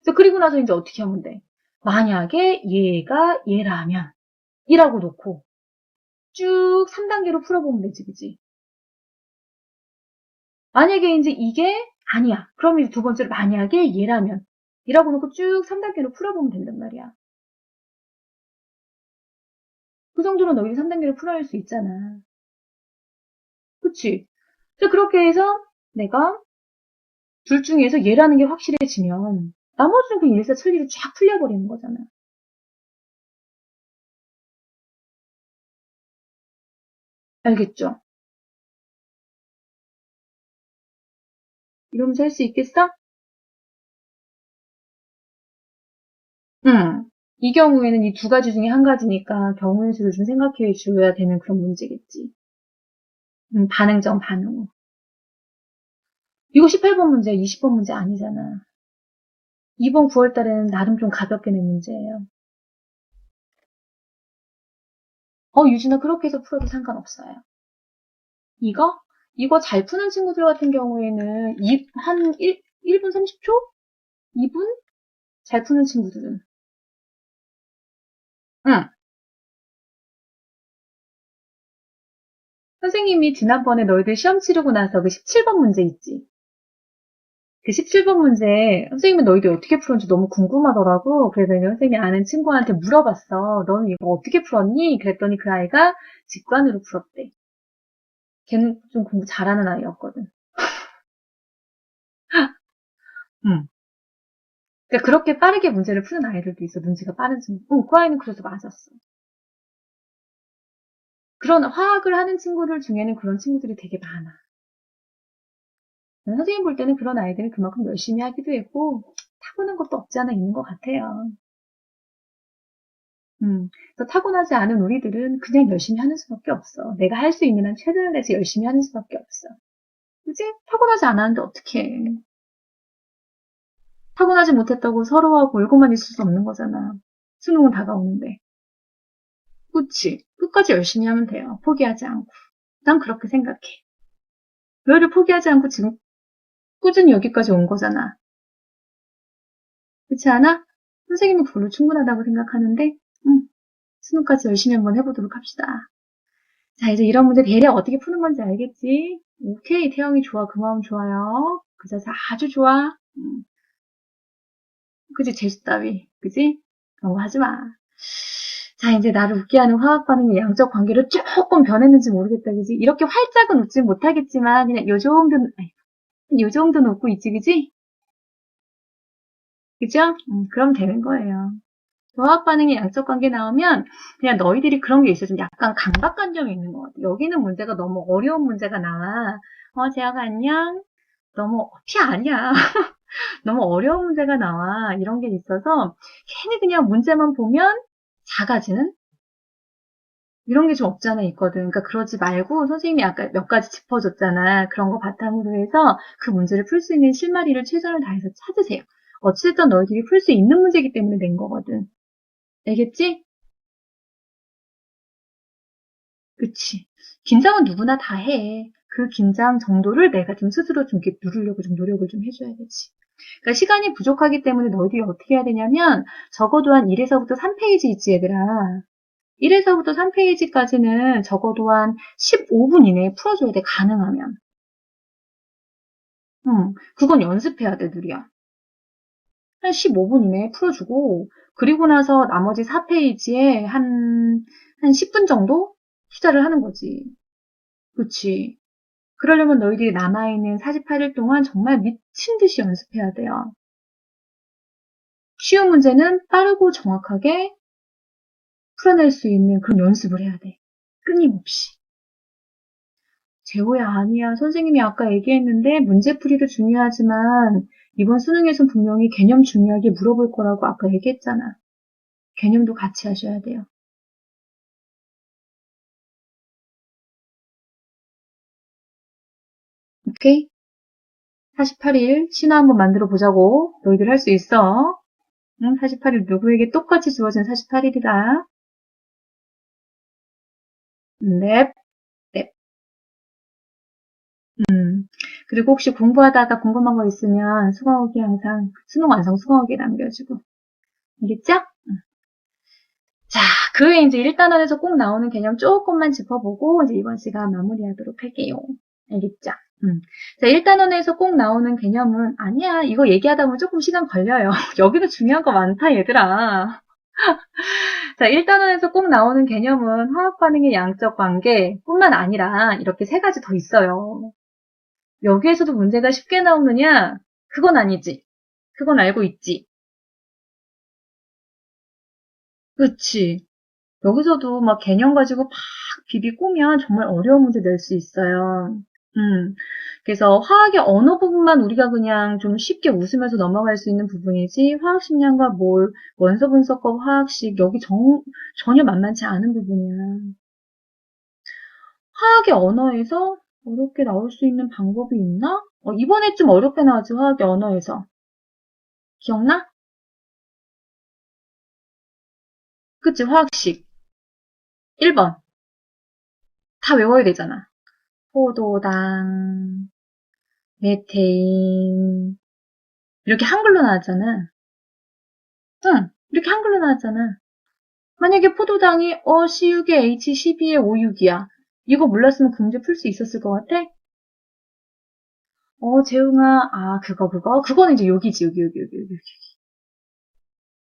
그래서 그리고 나서 이제 어떻게 하면 돼? 만약에 얘가 얘라면 이라고 놓고 쭉 3단계로 풀어보면 되지, 그치? 만약에 이제 이게 아니야. 그럼 이제 두 번째로 만약에 얘라면 이라고 놓고 쭉 3단계로 풀어보면 된단 말이야. 그 정도로 너희들 3단계로 풀어낼 수 있잖아. 그치? 그래서 그렇게 해서 내가 둘 중에서 얘라는 게 확실해지면 나머지는 그냥 일사천리로 쫙 풀려버리는 거잖아. 알겠죠? 이러면서 할 수 있겠어? 응. 이 경우에는 이 두 가지 중에 한 가지니까 경우의 수를 좀 생각해 줘야 되는 그런 문제겠지. 반응정 반응 후. 이거 18번 문제야. 20번 문제 아니잖아. 이번 9월 달에는 나름 좀 가볍게 낸 문제예요. 유진아 그렇게 해서 풀어도 상관없어요. 이거? 이거 잘 푸는 친구들 같은 경우에는 한 1분 30초? 2분? 잘 푸는 친구들은. 응. 선생님이 지난번에 너희들 시험 치르고 나서 그 17번 문제 있지? 그 17번 문제, 선생님은 너희들 어떻게 풀었는지 너무 궁금하더라고. 그래서 내가 선생님이 아는 친구한테 물어봤어. 너는 이거 어떻게 풀었니? 그랬더니 그 아이가 직관으로 풀었대. 걔는 좀 공부 잘하는 아이였거든. 응. 그러니까 그렇게 빠르게 문제를 푸는 아이들도 있어. 눈치가 빠른 친구. 응, 그 아이는 그래서 맞았어. 그런 화학을 하는 친구들 중에는 그런 친구들이 되게 많아. 선생님 볼 때는 그런 아이들은 그만큼 열심히 하기도 했고, 타고난 것도 없지 않아 있는 것 같아요. 그래서 타고나지 않은 우리들은 그냥 열심히 하는 수밖에 없어. 내가 할 수 있는 한 최선을 다해서 열심히 하는 수밖에 없어. 그지? 타고나지 않았는데 어떡해. 타고나지 못했다고 서러워하고 울고만 있을 수 없는 거잖아. 수능은 다가오는데. 그치? 끝까지 열심히 하면 돼요. 포기하지 않고. 난 그렇게 생각해. 너희를 포기하지 않고 지금 꾸준히 여기까지 온 거잖아. 그렇지 않아? 선생님은 그걸로 충분하다고 생각하는데, 수능까지 열심히 한번 해보도록 합시다. 자, 이제 이런 문제 대략 어떻게 푸는 건지 알겠지? 오케이, 태영이 좋아. 그 마음 좋아요. 그 자세 아주 좋아. 그지? 재수 따위. 그지? 그런 거 하지 마. 자, 이제 나를 웃게 하는 화학 반응의 양적 관계로 조금 변했는지 모르겠다. 그지? 이렇게 활짝은 웃지 못하겠지만, 그냥 요 정도는, 아니, 요 정도는 웃고 있지, 그지? 그죠? 그럼 되는 거예요. 화학 반응의 양적 관계 나오면 그냥 너희들이 그런 게 있어. 좀 약간 강박관념이 있는 것 같아. 여기는 문제가 너무 어려운 문제가 나와. 재아가 안녕? 너무 피 아니야. 너무 어려운 문제가 나와. 이런 게 있어서 괜히 그냥 문제만 보면 작아지는 이런 게 좀 없지 않아 있거든. 그러니까 그러지 말고 선생님이 아까 몇 가지 짚어줬잖아. 그런 거 바탕으로 해서 그 문제를 풀 수 있는 실마리를 최선을 다해서 찾으세요. 어쨌든 너희들이 풀 수 있는 문제이기 때문에 낸 거거든. 알겠지? 그치. 긴장은 누구나 다 해. 그 긴장 정도를 내가 좀 스스로 좀 이렇게 누르려고 좀 노력을 좀 해줘야 되지. 그러니까 시간이 부족하기 때문에 너희들이 어떻게 해야 되냐면 적어도 한 1에서부터 3페이지 있지 얘들아. 1에서부터 3페이지까지는 적어도 한 15분 이내에 풀어줘야 돼 가능하면. 그건 연습해야 돼 누리야. 한 15분 이내에 풀어주고 그리고 나서 나머지 4페이지에 한 10분 정도 투자를 하는 거지. 그치. 그러려면 너희들이 남아있는 48일 동안 정말 미친 듯이 연습해야 돼요. 쉬운 문제는 빠르고 정확하게 풀어낼 수 있는 그런 연습을 해야 돼. 끊임없이. 재호야, 아니야. 선생님이 아까 얘기했는데 문제풀이도 중요하지만 이번 수능에선 분명히 개념 중요하게 물어볼 거라고 아까 얘기했잖아. 개념도 같이 하셔야 돼요. 오케이? 48일 신화 한번 만들어 보자고. 너희들 할 수 있어. 응? 48일 누구에게 똑같이 주어진 48일이다. 넵, 넵. 그리고 혹시 공부하다가 궁금한 거 있으면 수강후기 항상 수능 완성 수강후기 남겨주고. 알겠죠? 자, 그 외에 이제 1단원에서 꼭 나오는 개념 조금만 짚어보고 이제 이번 시간 마무리하도록 할게요. 알겠죠? 자, 1단원에서 꼭 나오는 개념은 아니야. 이거 얘기하다 보면 조금 시간 걸려요. 여기도 중요한 거 많다, 얘들아. 자, 1단원에서 꼭 나오는 개념은 화학 반응의 양적 관계뿐만 아니라 이렇게 세 가지 더 있어요. 여기에서도 문제가 쉽게 나오느냐? 그건 아니지. 그건 알고 있지. 그치. 여기서도 막 개념 가지고 막 비비 꼬면 정말 어려운 문제 낼 수 있어요. 그래서 화학의 어느 부분만 우리가 그냥 좀 쉽게 웃으면서 넘어갈 수 있는 부분이지, 화학 식량과 몰, 원소 분석과 화학식, 여기 전혀 만만치 않은 부분이야. 화학의 언어에서 어렵게 나올 수 있는 방법이 있나? 이번에 좀 어렵게 나왔지, 화학의 언어에서. 기억나? 그치, 화학식. 1번. 다 외워야 되잖아. 포도당, 메테인. 이렇게 한글로 나왔잖아. 응, 이렇게 한글로 나왔잖아. 만약에 포도당이 C6에 H12에 O6이야. 이거 몰랐으면 그 문제 풀 수 있었을 것 같아? 재웅아, 그거는 이제 여기지, 여기.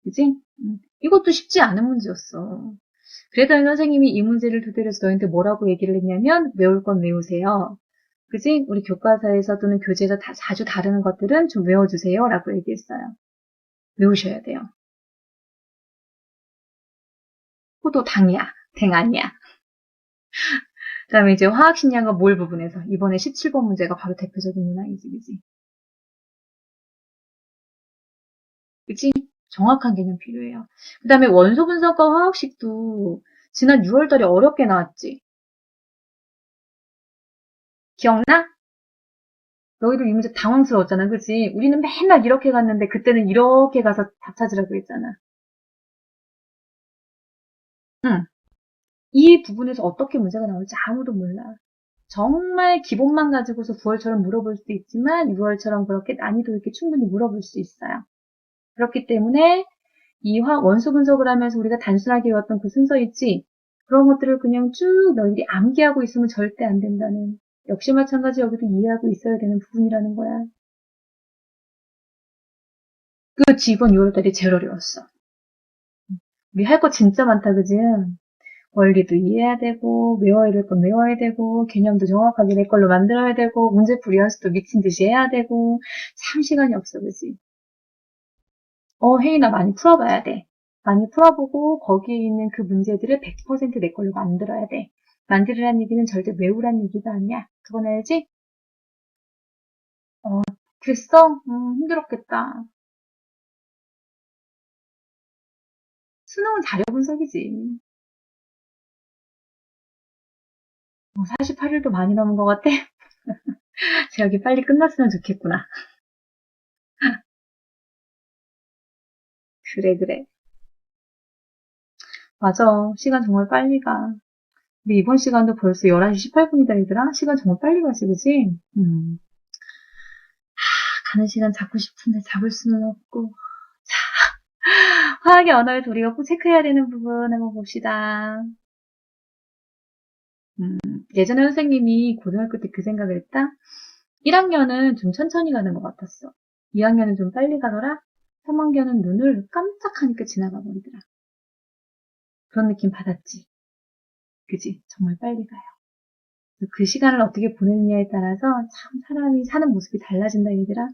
그지? 이것도 쉽지 않은 문제였어. 그랬더니 선생님이 이 문제를 토대로 해서 너희한테 뭐라고 얘기를 했냐면, 외울 건 외우세요. 그지? 우리 교과서에서 또는 교재에서 자주 다루는 것들은 좀 외워주세요. 라고 얘기했어요. 외우셔야 돼요. 포도 당이야. 댕 아니야. 그 다음에 이제 화학식량과 몰 부분에서 이번에 17번 문제가 바로 대표적인 문항이지, 그지? 그치? 정확한 개념 필요해요. 그 다음에 원소 분석과 화학식도 지난 6월달에 어렵게 나왔지? 기억나? 너희들 이 문제 당황스러웠잖아, 그치? 우리는 맨날 이렇게 갔는데 그때는 이렇게 가서 답 찾으라고 했잖아. 응. 이 부분에서 어떻게 문제가 나올지 아무도 몰라. 정말 기본만 가지고서 9월처럼 물어볼 수도 있지만 6월처럼 그렇게 난이도 있게 충분히 물어볼 수 있어요. 그렇기 때문에 이 원소 분석을 하면서 우리가 단순하게 외웠던 그 순서 있지? 그런 것들을 그냥 쭉 너희들이 암기하고 있으면 절대 안 된다는. 역시 마찬가지 여기도 이해하고 있어야 되는 부분이라는 거야. 그렇지, 이번 6월달이 제일 어려웠어. 우리 할 거 진짜 많다, 그지? 원리도 이해해야 되고, 외워야 될 건 외워야 되고, 개념도 정확하게 내 걸로 만들어야 되고, 문제풀이 연습도 미친 듯이 해야 되고, 참 시간이 없어, 그지? 혜인아 많이 풀어봐야 돼. 많이 풀어보고 거기에 있는 그 문제들을 100%내 걸로 만들어야 돼. 만들으란 얘기는 절대 외우란 얘기가 아니야. 그건 알지? 그랬어? 힘들었겠다. 수능은 자료 분석이지. 48일도 많이 남은 것 같아? 제약이 빨리 끝났으면 좋겠구나. 그래. 맞아. 시간 정말 빨리 가. 근데 이번 시간도 벌써 11시 18분이다, 얘들아. 시간 정말 빨리 가지, 그지? 가는 시간 잡고 싶은데 잡을 수는 없고. 화학의 언어에서 우리가 꼭 체크해야 되는 부분 한번 봅시다. 예전에 선생님이 고등학교 때 그 생각을 했다. 1학년은 좀 천천히 가는 것 같았어. 2학년은 좀 빨리 가더라. 3학년은 눈을 깜짝하니까 지나가 버리더라. 그런 느낌 받았지. 그지? 정말 빨리 가요. 그 시간을 어떻게 보내느냐에 따라서 참 사람이 사는 모습이 달라진다, 얘들아.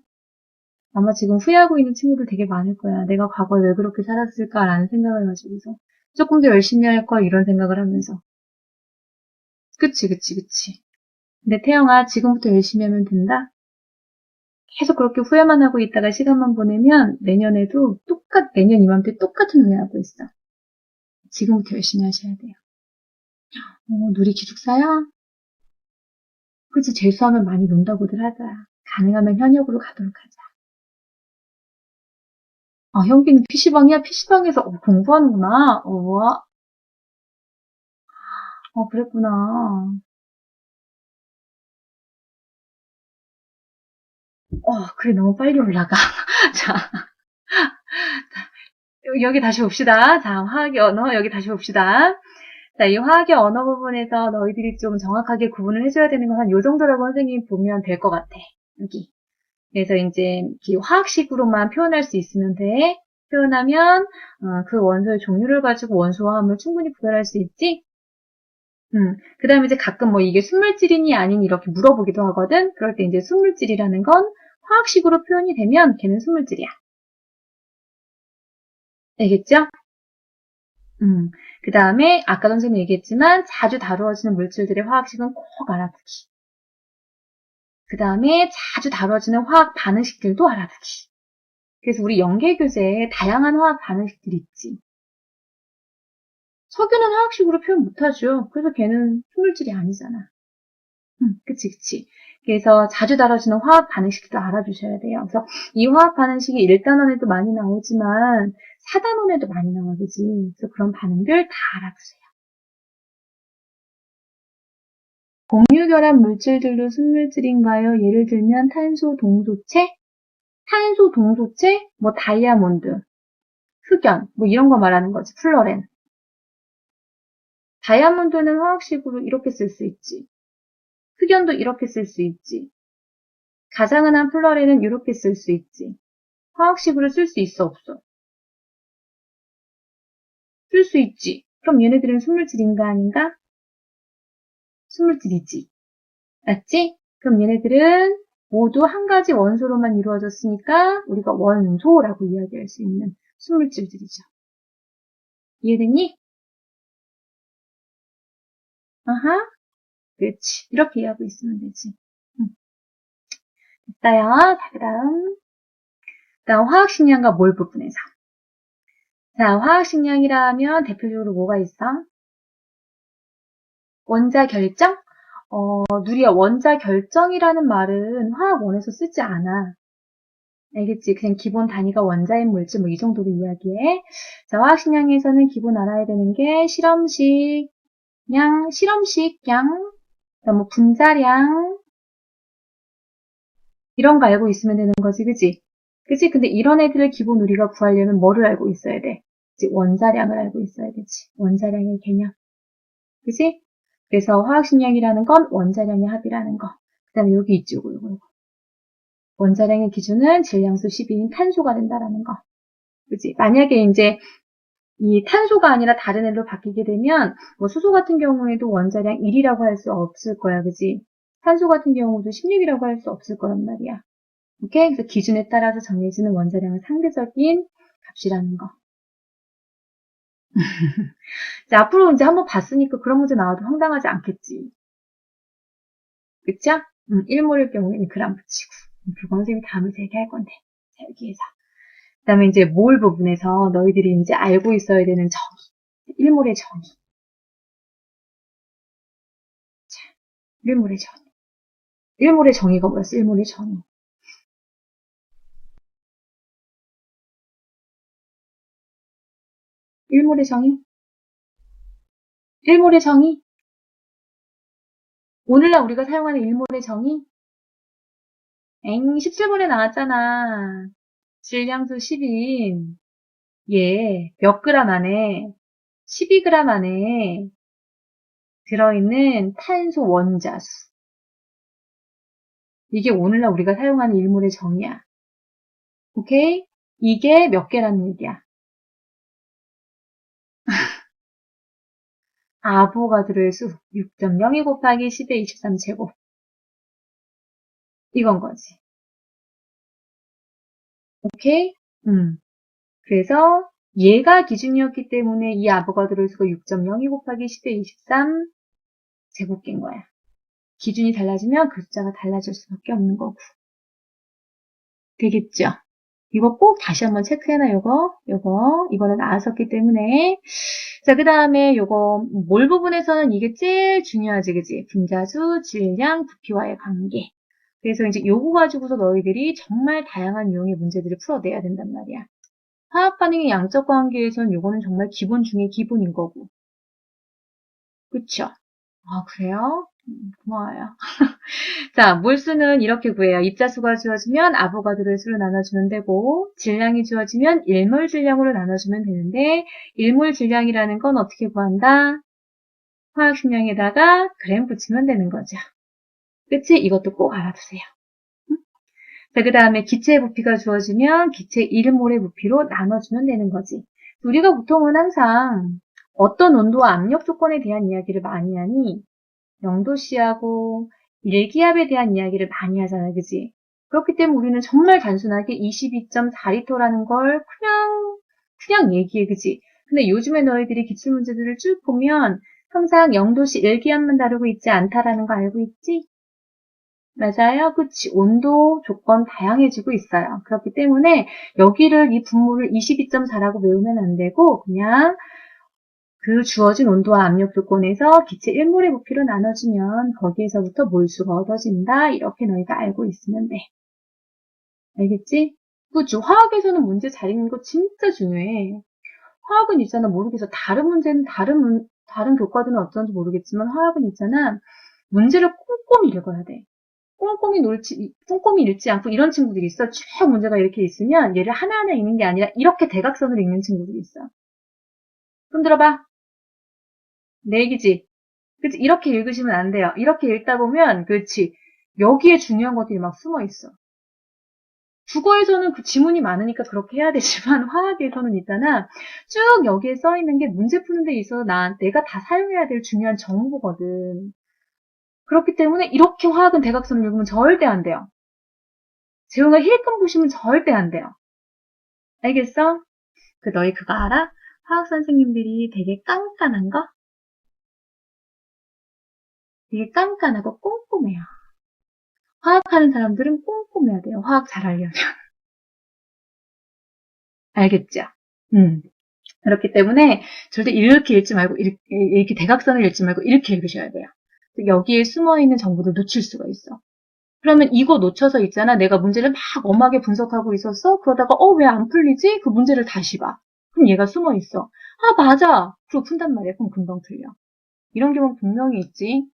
아마 지금 후회하고 있는 친구들 되게 많을 거야. 내가 과거에 왜 그렇게 살았을까라는 생각을 가지고서. 조금 더 열심히 할 걸, 이런 생각을 하면서. 그치. 근데 태영아, 지금부터 열심히 하면 된다? 계속 그렇게 후회만 하고 있다가 시간만 보내면 내년에도 내년 이맘때 똑같은 후회하고 있어. 지금부터 열심히 하셔야 돼요. 누리 기숙사야? 그치, 재수하면 많이 논다고들 하더라. 가능하면 현역으로 가도록 하자. 형빈은 PC방이야? PC방에서 공부하는구나. 그랬구나. 그래, 너무 빨리 올라가. 자, 여기 다시 봅시다. 자, 화학의 언어, 여기 다시 봅시다. 자, 이 화학의 언어 부분에서 너희들이 좀 정확하게 구분을 해줘야 되는 건 한 요 정도라고 선생님 보면 될 것 같아. 여기. 그래서 이제 화학식으로만 표현할 수 있으면 돼. 표현하면 그 원소의 종류를 가지고 원소화합을 충분히 구별할 수 있지. 그 다음에 이제 가끔 뭐 이게 순물질이니 아니니 이렇게 물어보기도 하거든. 그럴 때 이제 순물질이라는 건 화학식으로 표현이 되면 걔는 순물질이야. 알겠죠? 그 다음에 아까 선생님이 얘기했지만 자주 다루어지는 물질들의 화학식은 꼭 알아두기. 그 다음에 자주 다뤄지는 화학 반응식들도 알아두기. 그래서 우리 연계교재에 다양한 화학 반응식들이 있지. 석유는 화학식으로 표현 못하죠. 그래서 걔는 소물질이 아니잖아. 그치. 그래서 자주 다뤄지는 화학 반응식도 알아두셔야 돼요. 그래서 이 화학 반응식이 1단원에도 많이 나오지만 4단원에도 많이 나와, 그지? 그래서 그런 반응들 다 알아두세요. 공유결합 물질들도 순물질인가요? 예를 들면 탄소 동소체, 뭐 다이아몬드, 흑연, 뭐 이런 거 말하는 거지. 플로렌. 다이아몬드는 화학식으로 이렇게 쓸 수 있지. 흑연도 이렇게 쓸 수 있지. 가장 흔한 플러리는 이렇게 쓸 수 있지. 화학식으로 쓸 수 있어, 없어? 쓸 수 있지. 그럼 얘네들은 순물질인가 아닌가? 순물질이지. 맞지? 그럼 얘네들은 모두 한 가지 원소로만 이루어졌으니까 우리가 원소라고 이야기할 수 있는 순물질들이죠. 이해됐니? 아하, 그렇지. 이렇게 이해하고 있으면 되지. 됐어요. 자, 그다음 화학식량과 몰 부분에서. 자, 화학식량이라 면 대표적으로 뭐가 있어? 원자 결정? 누리야, 원자 결정이라는 말은 화학원에서 쓰지 않아. 알겠지? 그냥 기본 단위가 원자인 물질 뭐 이 정도로 이야기해. 자, 화학식량에서는 기본 알아야 되는 게 실험식 양, 그다음 뭐 분자량 이런 거 알고 있으면 되는 거지, 그지? 그치? 근데 이런 애들을 기본 우리가 구하려면 뭐를 알고 있어야 돼? 그치? 원자량을 알고 있어야 되지. 원자량의 개념. 그치? 그래서 화학식량이라는 건 원자량의 합이라는 거. 그 다음에 여기 있지, 요거. 원자량의 기준은 질량수 12인 탄소가 된다라는 거. 그치? 만약에 이제 이 탄소가 아니라 다른 애로 바뀌게 되면 뭐 수소 같은 경우에도 원자량 1이라고 할 수 없을 거야. 그치? 탄소 같은 경우도 16이라고 할 수 없을 거란 말이야. 오케이? 그래서 기준에 따라서 정해지는 원자량은 상대적인 값이라는 거. 자, 앞으로 이제 한번 봤으니까 그런 문제 나와도 황당하지 않겠지. 그쵸? 1몰일 경우에는 그람 붙이고. 그건 선생님이 다음에 얘기할 건데. 자, 여기에서. 그 다음에 이제 몰 부분에서 너희들이 이제 알고 있어야 되는 정의. 1몰의 정의. 자, 1몰의 정의. 1몰의 정의가 뭐였어? 1몰의 정의. 1몰의 정의? 1몰의 정의? 오늘날 우리가 사용하는 1몰의 정의? 17번에 나왔잖아. 질량수 10인 얘 몇 그램 안에 12g 안에 들어있는 탄소 원자수. 이게 오늘날 우리가 사용하는 일몰의 정의야. 오케이? 이게 몇 개라는 얘기야? 아보가드로의 수 6.02 곱하기 10의 23제곱. 이건 거지. 오케이? 그래서 얘가 기준이었기 때문에 이 아보가드로의 수가 6.02 곱하기 10의 23 제곱인 거야. 기준이 달라지면 그 숫자가 달라질 수밖에 없는 거고. 되겠죠? 이거 꼭 다시 한번 체크해놔, 이번에 나왔었기 때문에. 자, 그 다음에 요거, 몰 부분에서는 이게 제일 중요하지, 그지? 분자수, 질량, 부피와의 관계. 그래서 이제 요거 가지고서 너희들이 정말 다양한 유형의 문제들을 풀어내야 된단 말이야. 화학 반응의 양적 관계에서는 요거는 정말 기본 중에 기본인 거고. 그쵸? 아, 그래요? 고마워요. 자, 몰수는 이렇게 구해요. 입자수가 주어지면 아보가드로의 수로 나눠주면 되고, 질량이 주어지면 1몰 질량으로 나눠주면 되는데, 1몰 질량이라는 건 어떻게 구한다? 화학식량에다가 그램 붙이면 되는 거죠. 그치? 이것도 꼭 알아두세요. 자, 그 다음에 기체의 부피가 주어지면 기체 1몰의 부피로 나눠주면 되는 거지. 우리가 보통은 항상 어떤 온도와 압력 조건에 대한 이야기를 많이 하니, 0도씨하고 일기압에 대한 이야기를 많이 하잖아, 그지? 그렇기 때문에 우리는 정말 단순하게 22.4리터라는 걸 그냥 얘기해, 그지? 근데 요즘에 너희들이 기출문제들을 쭉 보면 항상 0도씨 일기압만 다루고 있지 않다라는 거 알고 있지? 맞아요. 그치. 온도 조건 다양해지고 있어요. 그렇기 때문에 여기를 이 분모를 22.4라고 외우면 안 되고 그냥 그 주어진 온도와 압력 조건에서 기체 1몰의 부피로 나눠주면 거기에서부터 몰수가 얻어진다. 이렇게 너희가 알고 있으면 돼. 알겠지? 그치? 화학에서는 문제 잘 읽는 거 진짜 중요해. 화학은 있잖아. 모르겠어. 다른 문제는 다른 교과들은 어떤지 모르겠지만 화학은 있잖아. 문제를 꼼꼼히 읽어야 돼. 꼼꼼히 읽지 않고 이런 친구들이 있어. 쭉 문제가 이렇게 있으면 얘를 하나하나 읽는 게 아니라 이렇게 대각선으로 읽는 친구들이 있어. 손 들어봐. 내 얘기지? 그치? 이렇게 읽으시면 안 돼요. 이렇게 읽다 보면, 그치? 여기에 중요한 것들이 막 숨어 있어. 국어에서는 그 지문이 많으니까 그렇게 해야 되지만 화학에서는 있잖아. 쭉 여기에 써 있는 게 문제 푸는 데 있어서 내가 다 사용해야 될 중요한 정보거든. 그렇기 때문에 이렇게 화학은 대각선을 읽으면 절대 안 돼요. 재용아 힐끔 보시면 절대 안 돼요. 알겠어? 너희 그거 알아? 화학 선생님들이 되게 깐깐한 거? 되게 깐깐하고 꼼꼼해요. 화학하는 사람들은 꼼꼼해야 돼요. 화학 잘하려면. 알겠죠? 그렇기 때문에 절대 이렇게 읽지 말고 이렇게 대각선을 읽지 말고 이렇게 읽으셔야 돼요. 여기에 숨어있는 정보를 놓칠 수가 있어. 그러면 이거 놓쳐서 있잖아. 내가 문제를 막 엄하게 분석하고 있었어. 그러다가 왜 안 풀리지? 그 문제를 다시 봐. 그럼 얘가 숨어있어. 아 맞아. 그리고 푼단 말이야. 그럼 금방 풀려. 이런 경우 분명히 있지.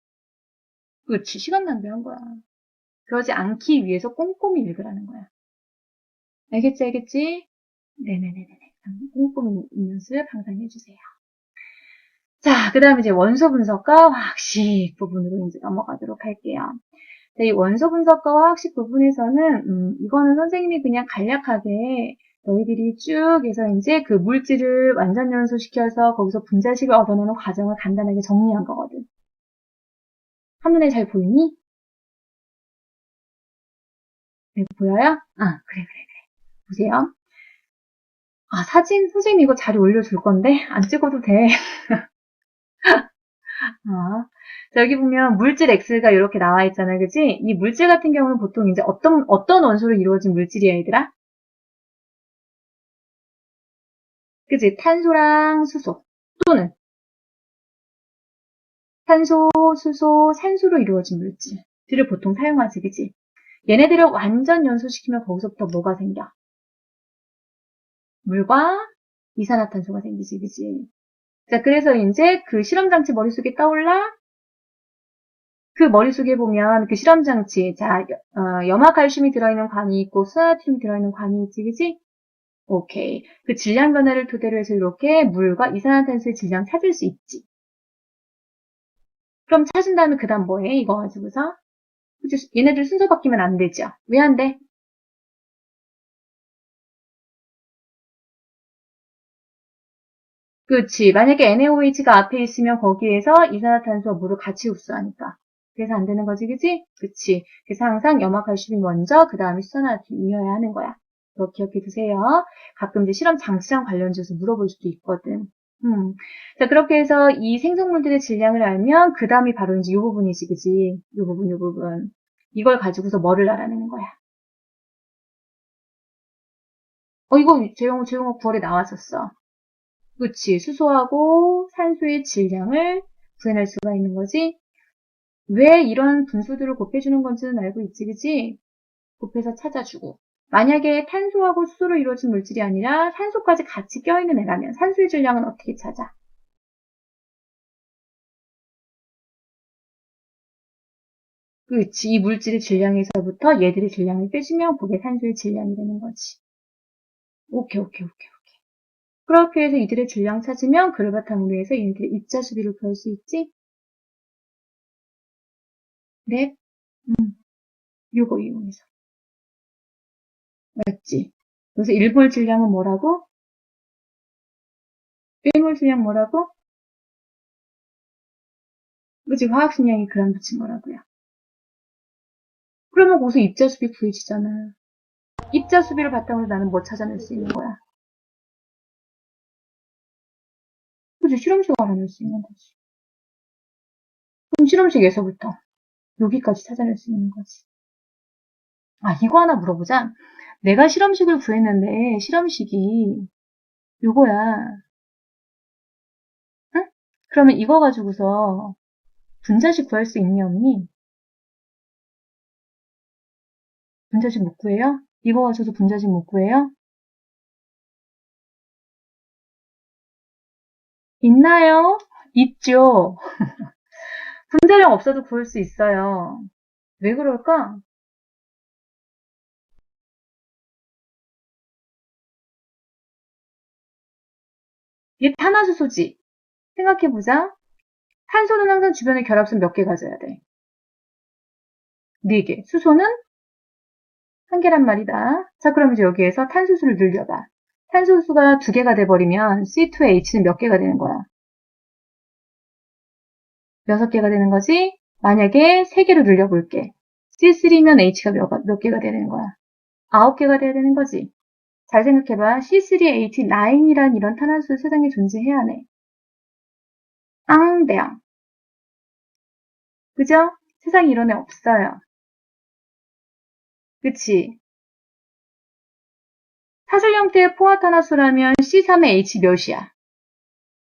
그렇지. 시간 낭비한 거야. 그러지 않기 위해서 꼼꼼히 읽으라는 거야. 알겠지? 알겠지? 네네네네. 꼼꼼히 읽는 연습 항상 해주세요. 자, 그 다음에 이제 원소 분석과 화학식 부분으로 이제 넘어가도록 할게요. 자, 이 원소 분석과 화학식 부분에서는, 이거는 선생님이 그냥 간략하게 너희들이 쭉 해서 이제 그 물질을 완전 연소시켜서 거기서 분자식을 얻어내는 과정을 간단하게 정리한 거거든. 한눈에 잘 보이니? 네, 보여요? 아, 그래. 보세요. 아, 사진, 선생님 이거 자료 올려줄 건데? 안 찍어도 돼. 자, 여기 보면 물질 X가 이렇게 나와 있잖아요. 그지? 이 물질 같은 경우는 보통 이제 어떤 원소로 이루어진 물질이야, 얘들아? 그지? 탄소랑 수소. 또는 탄소, 수소, 산소로 이루어진 물질들을 보통 사용하지, 그지? 얘네들을 완전 연소시키면 거기서부터 뭐가 생겨? 물과 이산화탄소가 생기지, 그지? 자, 그래서 이제 그 실험장치 머릿속에 떠올라? 그 머릿속에 보면 그 실험장치, 자, 염화칼슘이 들어있는 관이 있고, 수소나트륨이 들어있는 관이 있지, 그지? 오케이. 그 질량 변화를 토대로 해서 이렇게 물과 이산화탄소의 질량 찾을 수 있지. 그럼 찾은 다음에 그 다음 뭐해? 이거 가지고서. 그치? 얘네들 순서 바뀌면 안 되죠. 왜 안 돼? 그렇지. 만약에 NaOH가 앞에 있으면 거기에서 이산화탄소와 물을 같이 흡수하니까. 그래서 안 되는 거지, 그지? 그치. 그래서 항상 염화칼슘이 먼저, 그 다음에 수소나트륨이어야 하는 거야. 그거 기억해 두세요. 가끔 이제 실험 장치랑 관련돼서 물어볼 수도 있거든. 자, 그렇게 해서 이 생성물들의 질량을 알면, 그 다음이 바로 이제 이 부분이지, 그지? 이 부분. 이걸 가지고서 뭐를 알아내는 거야? 이거 재용어 9월에 나왔었어. 그치. 수소하고 산소의 질량을 구해낼 수가 있는 거지. 왜 이런 분수들을 곱해주는 건지는 알고 있지, 그치? 곱해서 찾아주고. 만약에 탄소하고 수소로 이루어진 물질이 아니라 산소까지 같이 껴있는 애라면 산소의 질량은 어떻게 찾아? 그치. 이 물질의 질량에서부터 얘들의 질량을 빼주면 그게 산소의 질량이 되는 거지. 오케이. 그렇게 해서 이들의 질량 찾으면 그를 바탕으로 해서 얘네들의 입자 수비를 구할 수 있지? 네? 요거 이용해서. 맞지? 그래서 1몰 질량은 뭐라고? 1몰 질량 뭐라고? 그치? 화학식량이 그람 붙인 거라고요. 그러면 거기서 입자 수비 구해지잖아. 입자 수비를 바탕으로 나는 뭐 찾아낼 수 있는 거야? 그치? 실험식 알아낼 수 있는 거지. 그럼 실험식에서부터 여기까지 찾아낼 수 있는 거지. 아, 이거 하나 물어보자. 내가 실험식을 구했는데 실험식이 요거야. 응? 그러면 이거 가지고서 분자식 구할 수 있니 없니? 분자식 못 구해요? 이거 가지고서 분자식 못 구해요? 있나요? 있죠. 분자량 없어도 구할 수 있어요. 왜 그럴까? 이게 탄화수소지. 생각해보자. 탄소는 항상 주변에 결합선 몇 개 가져야 돼? 4개. 수소는 1개란 말이다. 자, 그럼 이제 여기에서 탄소수를 늘려봐. 탄소수가 2개가 돼버리면 C2H는 몇 개가 되는 거야? 6개가 되는 거지? 만약에 3개로 늘려볼게. C3면 H가 몇 개가 돼야 되는 거야? 9개가 돼야 되는 거지. 잘 생각해봐. C3H9이란 이런 탄화수 세상에 존재해야 하네. 앙대양. 그죠? 세상에 이런 애 없어요. 그치? 사슬 형태의 포화탄화수라면 C3의 H 몇이야?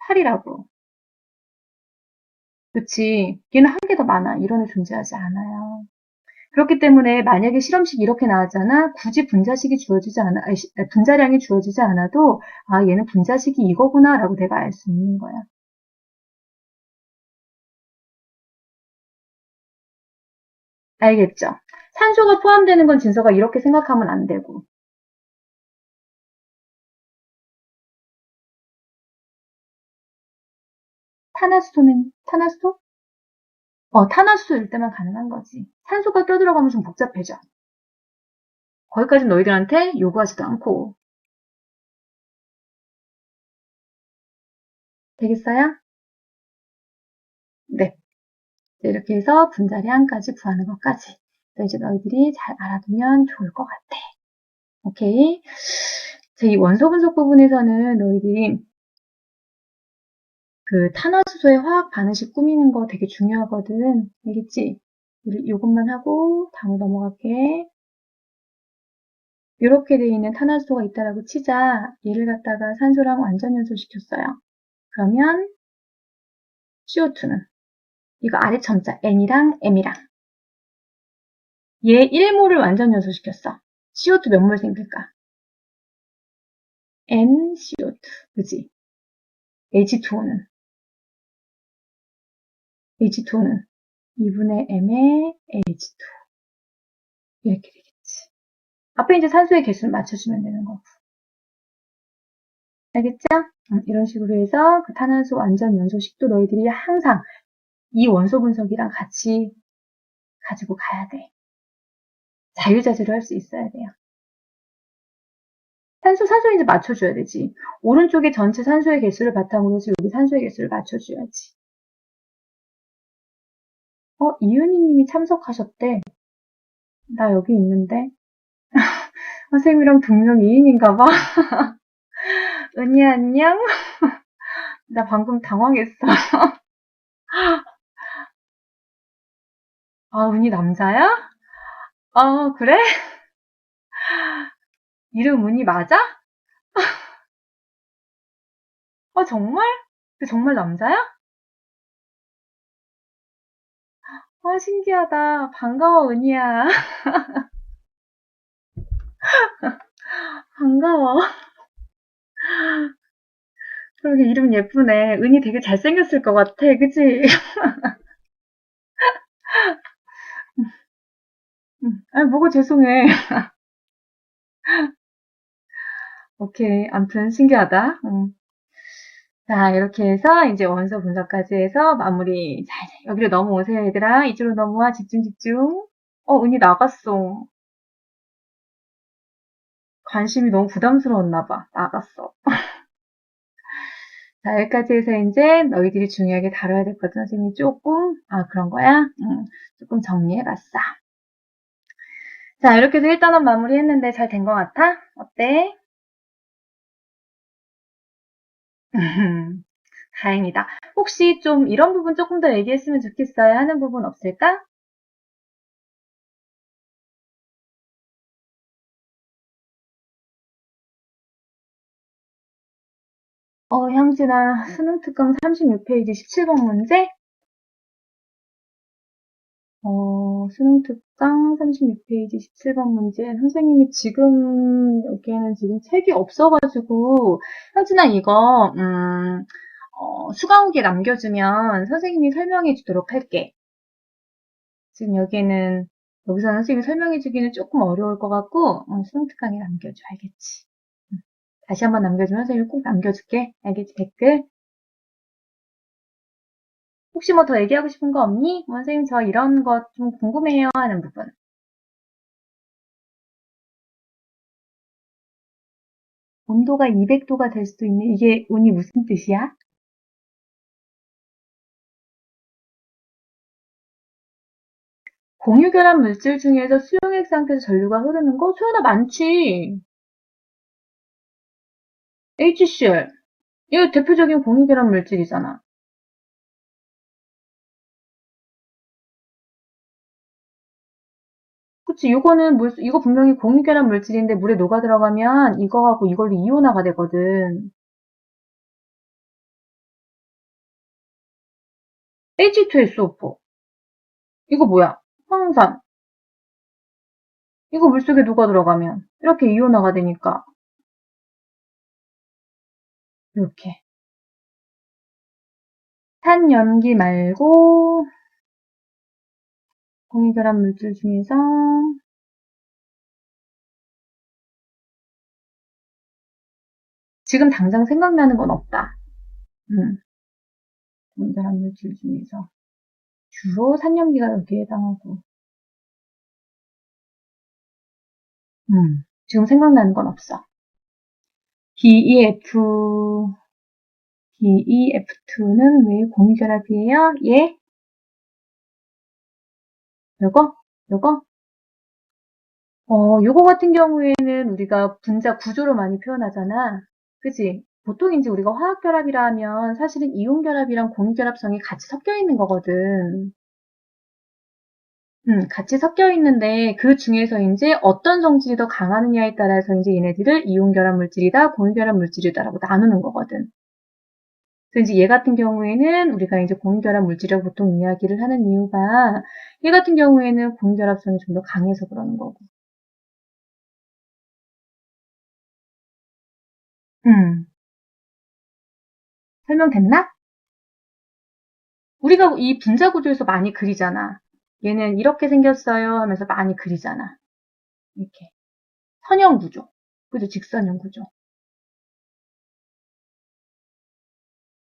8이라고. 그치? 얘는 1개 더 많아. 이런 애 존재하지 않아요. 그렇기 때문에 만약에 실험식 이렇게 나왔잖아. 굳이 분자식이 주어지지 않아, 분자량이 주어지지 않아도 아 얘는 분자식이 이거구나라고 내가 알 수 있는 거야. 알겠죠? 산소가 포함되는 건 진서가 이렇게 생각하면 안 되고. 탄화수도? 탄화수일 때만 가능한 거지. 산소가 껴들어가면 좀 복잡해져. 거기까지 너희들한테 요구하지도 않고. 되겠어요? 네. 이렇게 해서 분자량까지 구하는 것까지. 이제 너희들이 잘 알아두면 좋을 것 같아. 오케이. 제 이 원소 분석 부분에서는 너희들이 그 탄화수소의 화학 반응식 꾸미는 거 되게 중요하거든. 알겠지? 요것만 하고 다음 넘어갈게. 이렇게 돼 있는 탄화수소가 있다라고 치자. 얘를 갖다가 산소랑 완전 연소시켰어요. 그러면 CO2는 이거 아래 첨자 N이랑 M이랑 얘 1몰을 완전 연소시켰어. CO2 몇 몰 생길까? NCO2. 그지? H2O는 2분의 M의 H2. 이렇게 되겠지. 앞에 이제 산소의 개수를 맞춰주면 되는 거고. 알겠죠? 이런 식으로 해서 그 탄환수 완전 연소식도 너희들이 항상 이 원소 분석이랑 같이 가지고 가야 돼. 자유자재로 할 수 있어야 돼요. 산소 이제 맞춰줘야 되지. 오른쪽에 전체 산소의 개수를 바탕으로 해서 여기 산소의 개수를 맞춰줘야지. 이은희님이 참석하셨대. 나 여기 있는데. 선생님이랑 동명 이인인가 봐. 은희 안녕? 나 방금 당황했어. 아, 은희 남자야? 그래? 이름 은희 맞아? 정말? 정말 남자야? 신기하다. 반가워, 은희야. 반가워. 그러게 이름 예쁘네. 은희 되게 잘생겼을 것 같아. 그치? 뭐가 죄송해. 오케이. 암튼 신기하다. 자, 이렇게 해서 이제 원소 분석까지 해서 마무리. 자, 여기로 넘어오세요, 얘들아. 이쪽으로 넘어와. 집중, 집중. 은희 나갔어. 관심이 너무 부담스러웠나 봐. 나갔어. 자, 여기까지 해서 이제 너희들이 중요하게 다뤄야 될 것들 선생님이 조금, 그런 거야? 조금 정리해봤어. 자, 이렇게 해서 1단원 마무리 했는데 잘 된 것 같아? 어때? 다행이다. 혹시 좀 이런 부분 조금 더 얘기했으면 좋겠어요 하는 부분 없을까? 향진아, 수능 특강 36페이지 17번 문제? 수능 특강 36페이지 17번 문제. 선생님이 지금, 여기에는 지금 책이 없어가지고, 향진아, 이거, 수강 후기에 남겨주면 선생님이 설명해 주도록 할게. 지금 여기서 선생님이 설명해 주기는 조금 어려울 것 같고, 수능 특강에 남겨줘. 알겠지? 다시 한번 남겨주면 선생님이 꼭 남겨줄게. 알겠지? 댓글? 혹시 뭐 더 얘기하고 싶은 거 없니? 선생님 저 이런 거 좀 궁금해요 하는 부분. 온도가 200도가 될 수도 있네. 이게 운이 무슨 뜻이야? 공유결합 물질 중에서 수용액 상태에서 전류가 흐르는 거? 소연아 많지. HCl. 이거 대표적인 공유결합 물질이잖아. 그치, 이거 분명히 공유결합 물질인데 물에 녹아 들어가면 이거하고 이걸로 이온화가 되거든. H2SO4. 이거 뭐야? 황산. 이거 물속에 녹아 들어가면 이렇게 이온화가 되니까 이렇게. 탄연기 말고 공유결합 물질 중에서 지금 당장 생각나는 건 없다. 공유결합 물질 중에서 주로 산염기가 여기에 해당하고 지금 생각나는 건 없어. BeF2는 왜 공유결합이에요? 예? 요거? 요거? 요거 같은 경우에는 우리가 분자 구조로 많이 표현하잖아. 그치? 보통 이제 우리가 화학결합이라 하면 사실은 이온결합이랑 공유결합성이 같이 섞여 있는 거거든. 같이 섞여 있는데 그 중에서 이제 어떤 성질이 더 강하느냐에 따라서 이제 얘네들을 이온결합 물질이다, 공유결합 물질이다라고 나누는 거거든. 그래서 이제 얘 같은 경우에는 우리가 이제 공유결합 물질이라고 보통 이야기를 하는 이유가 얘 같은 경우에는 공유결합성이 좀 더 강해서 그러는 거고. 음, 설명됐나? 우리가 이 분자 구조에서 많이 그리잖아. 얘는 이렇게 생겼어요 하면서 많이 그리잖아. 이렇게. 선형 구조. 그죠? 직선형 구조.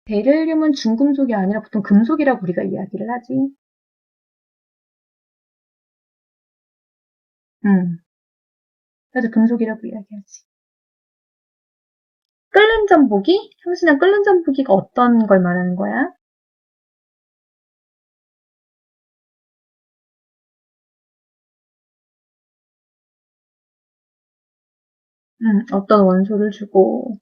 베릴륨은 중금속이 아니라 보통 금속이라고 우리가 이야기를 하지. 그래서 금속이라고 이야기하지. 끓는 전복이? 형신아, 끓는 전복이가 어떤 걸 말하는 거야? 어떤 원소를 주고,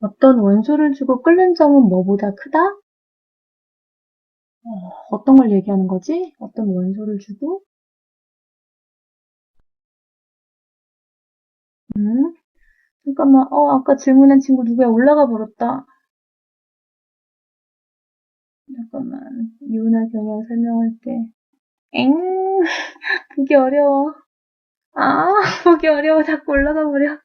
어떤 원소를 주고 끓는 점은 뭐보다 크다? 어떤 걸 얘기하는 거지? 어떤 원소를 주고? 음, 잠깐만, 아까 질문한 친구 누구야? 올라가 버렸다. 잠깐만, 이온화 경향 설명할 때. 엥, 보기 어려워. 아, 보기 어려워. 자꾸 올라가 버려.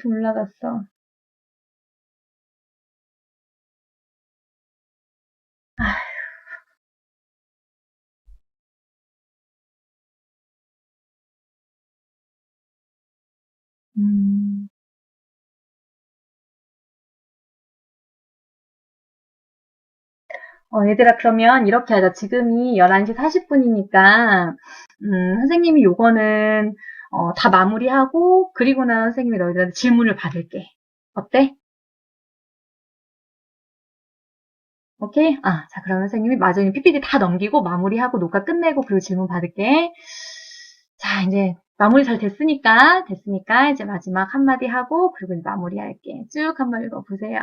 또 올라갔어. 아, 음. 얘들아, 그러면 이렇게 하자. 지금이 11시 40분이니까, 선생님이 요거는, 다 마무리하고, 그리고 나 선생님이 너희들한테 질문을 받을게. 어때? 오케이? 자, 그러면 선생님이 마저 PPT 다 넘기고, 마무리하고, 녹화 끝내고, 그리고 질문 받을게. 자, 이제, 마무리 잘 됐으니까, 이제 마지막 한마디 하고, 그리고 이제 마무리할게. 쭉 한번 읽어보세요.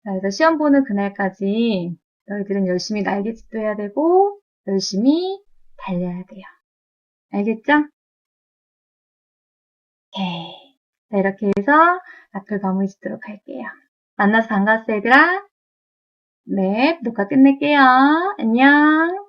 자, 그래서 시험 보는 그날까지 너희들은 열심히 날개짓도 해야 되고, 열심히 달려야 돼요. 알겠죠? 오케이. 자, 이렇게 해서 악플 마무리 짓도록 할게요. 만나서 반가웠어, 얘들아. 네, 녹화 끝낼게요. 안녕.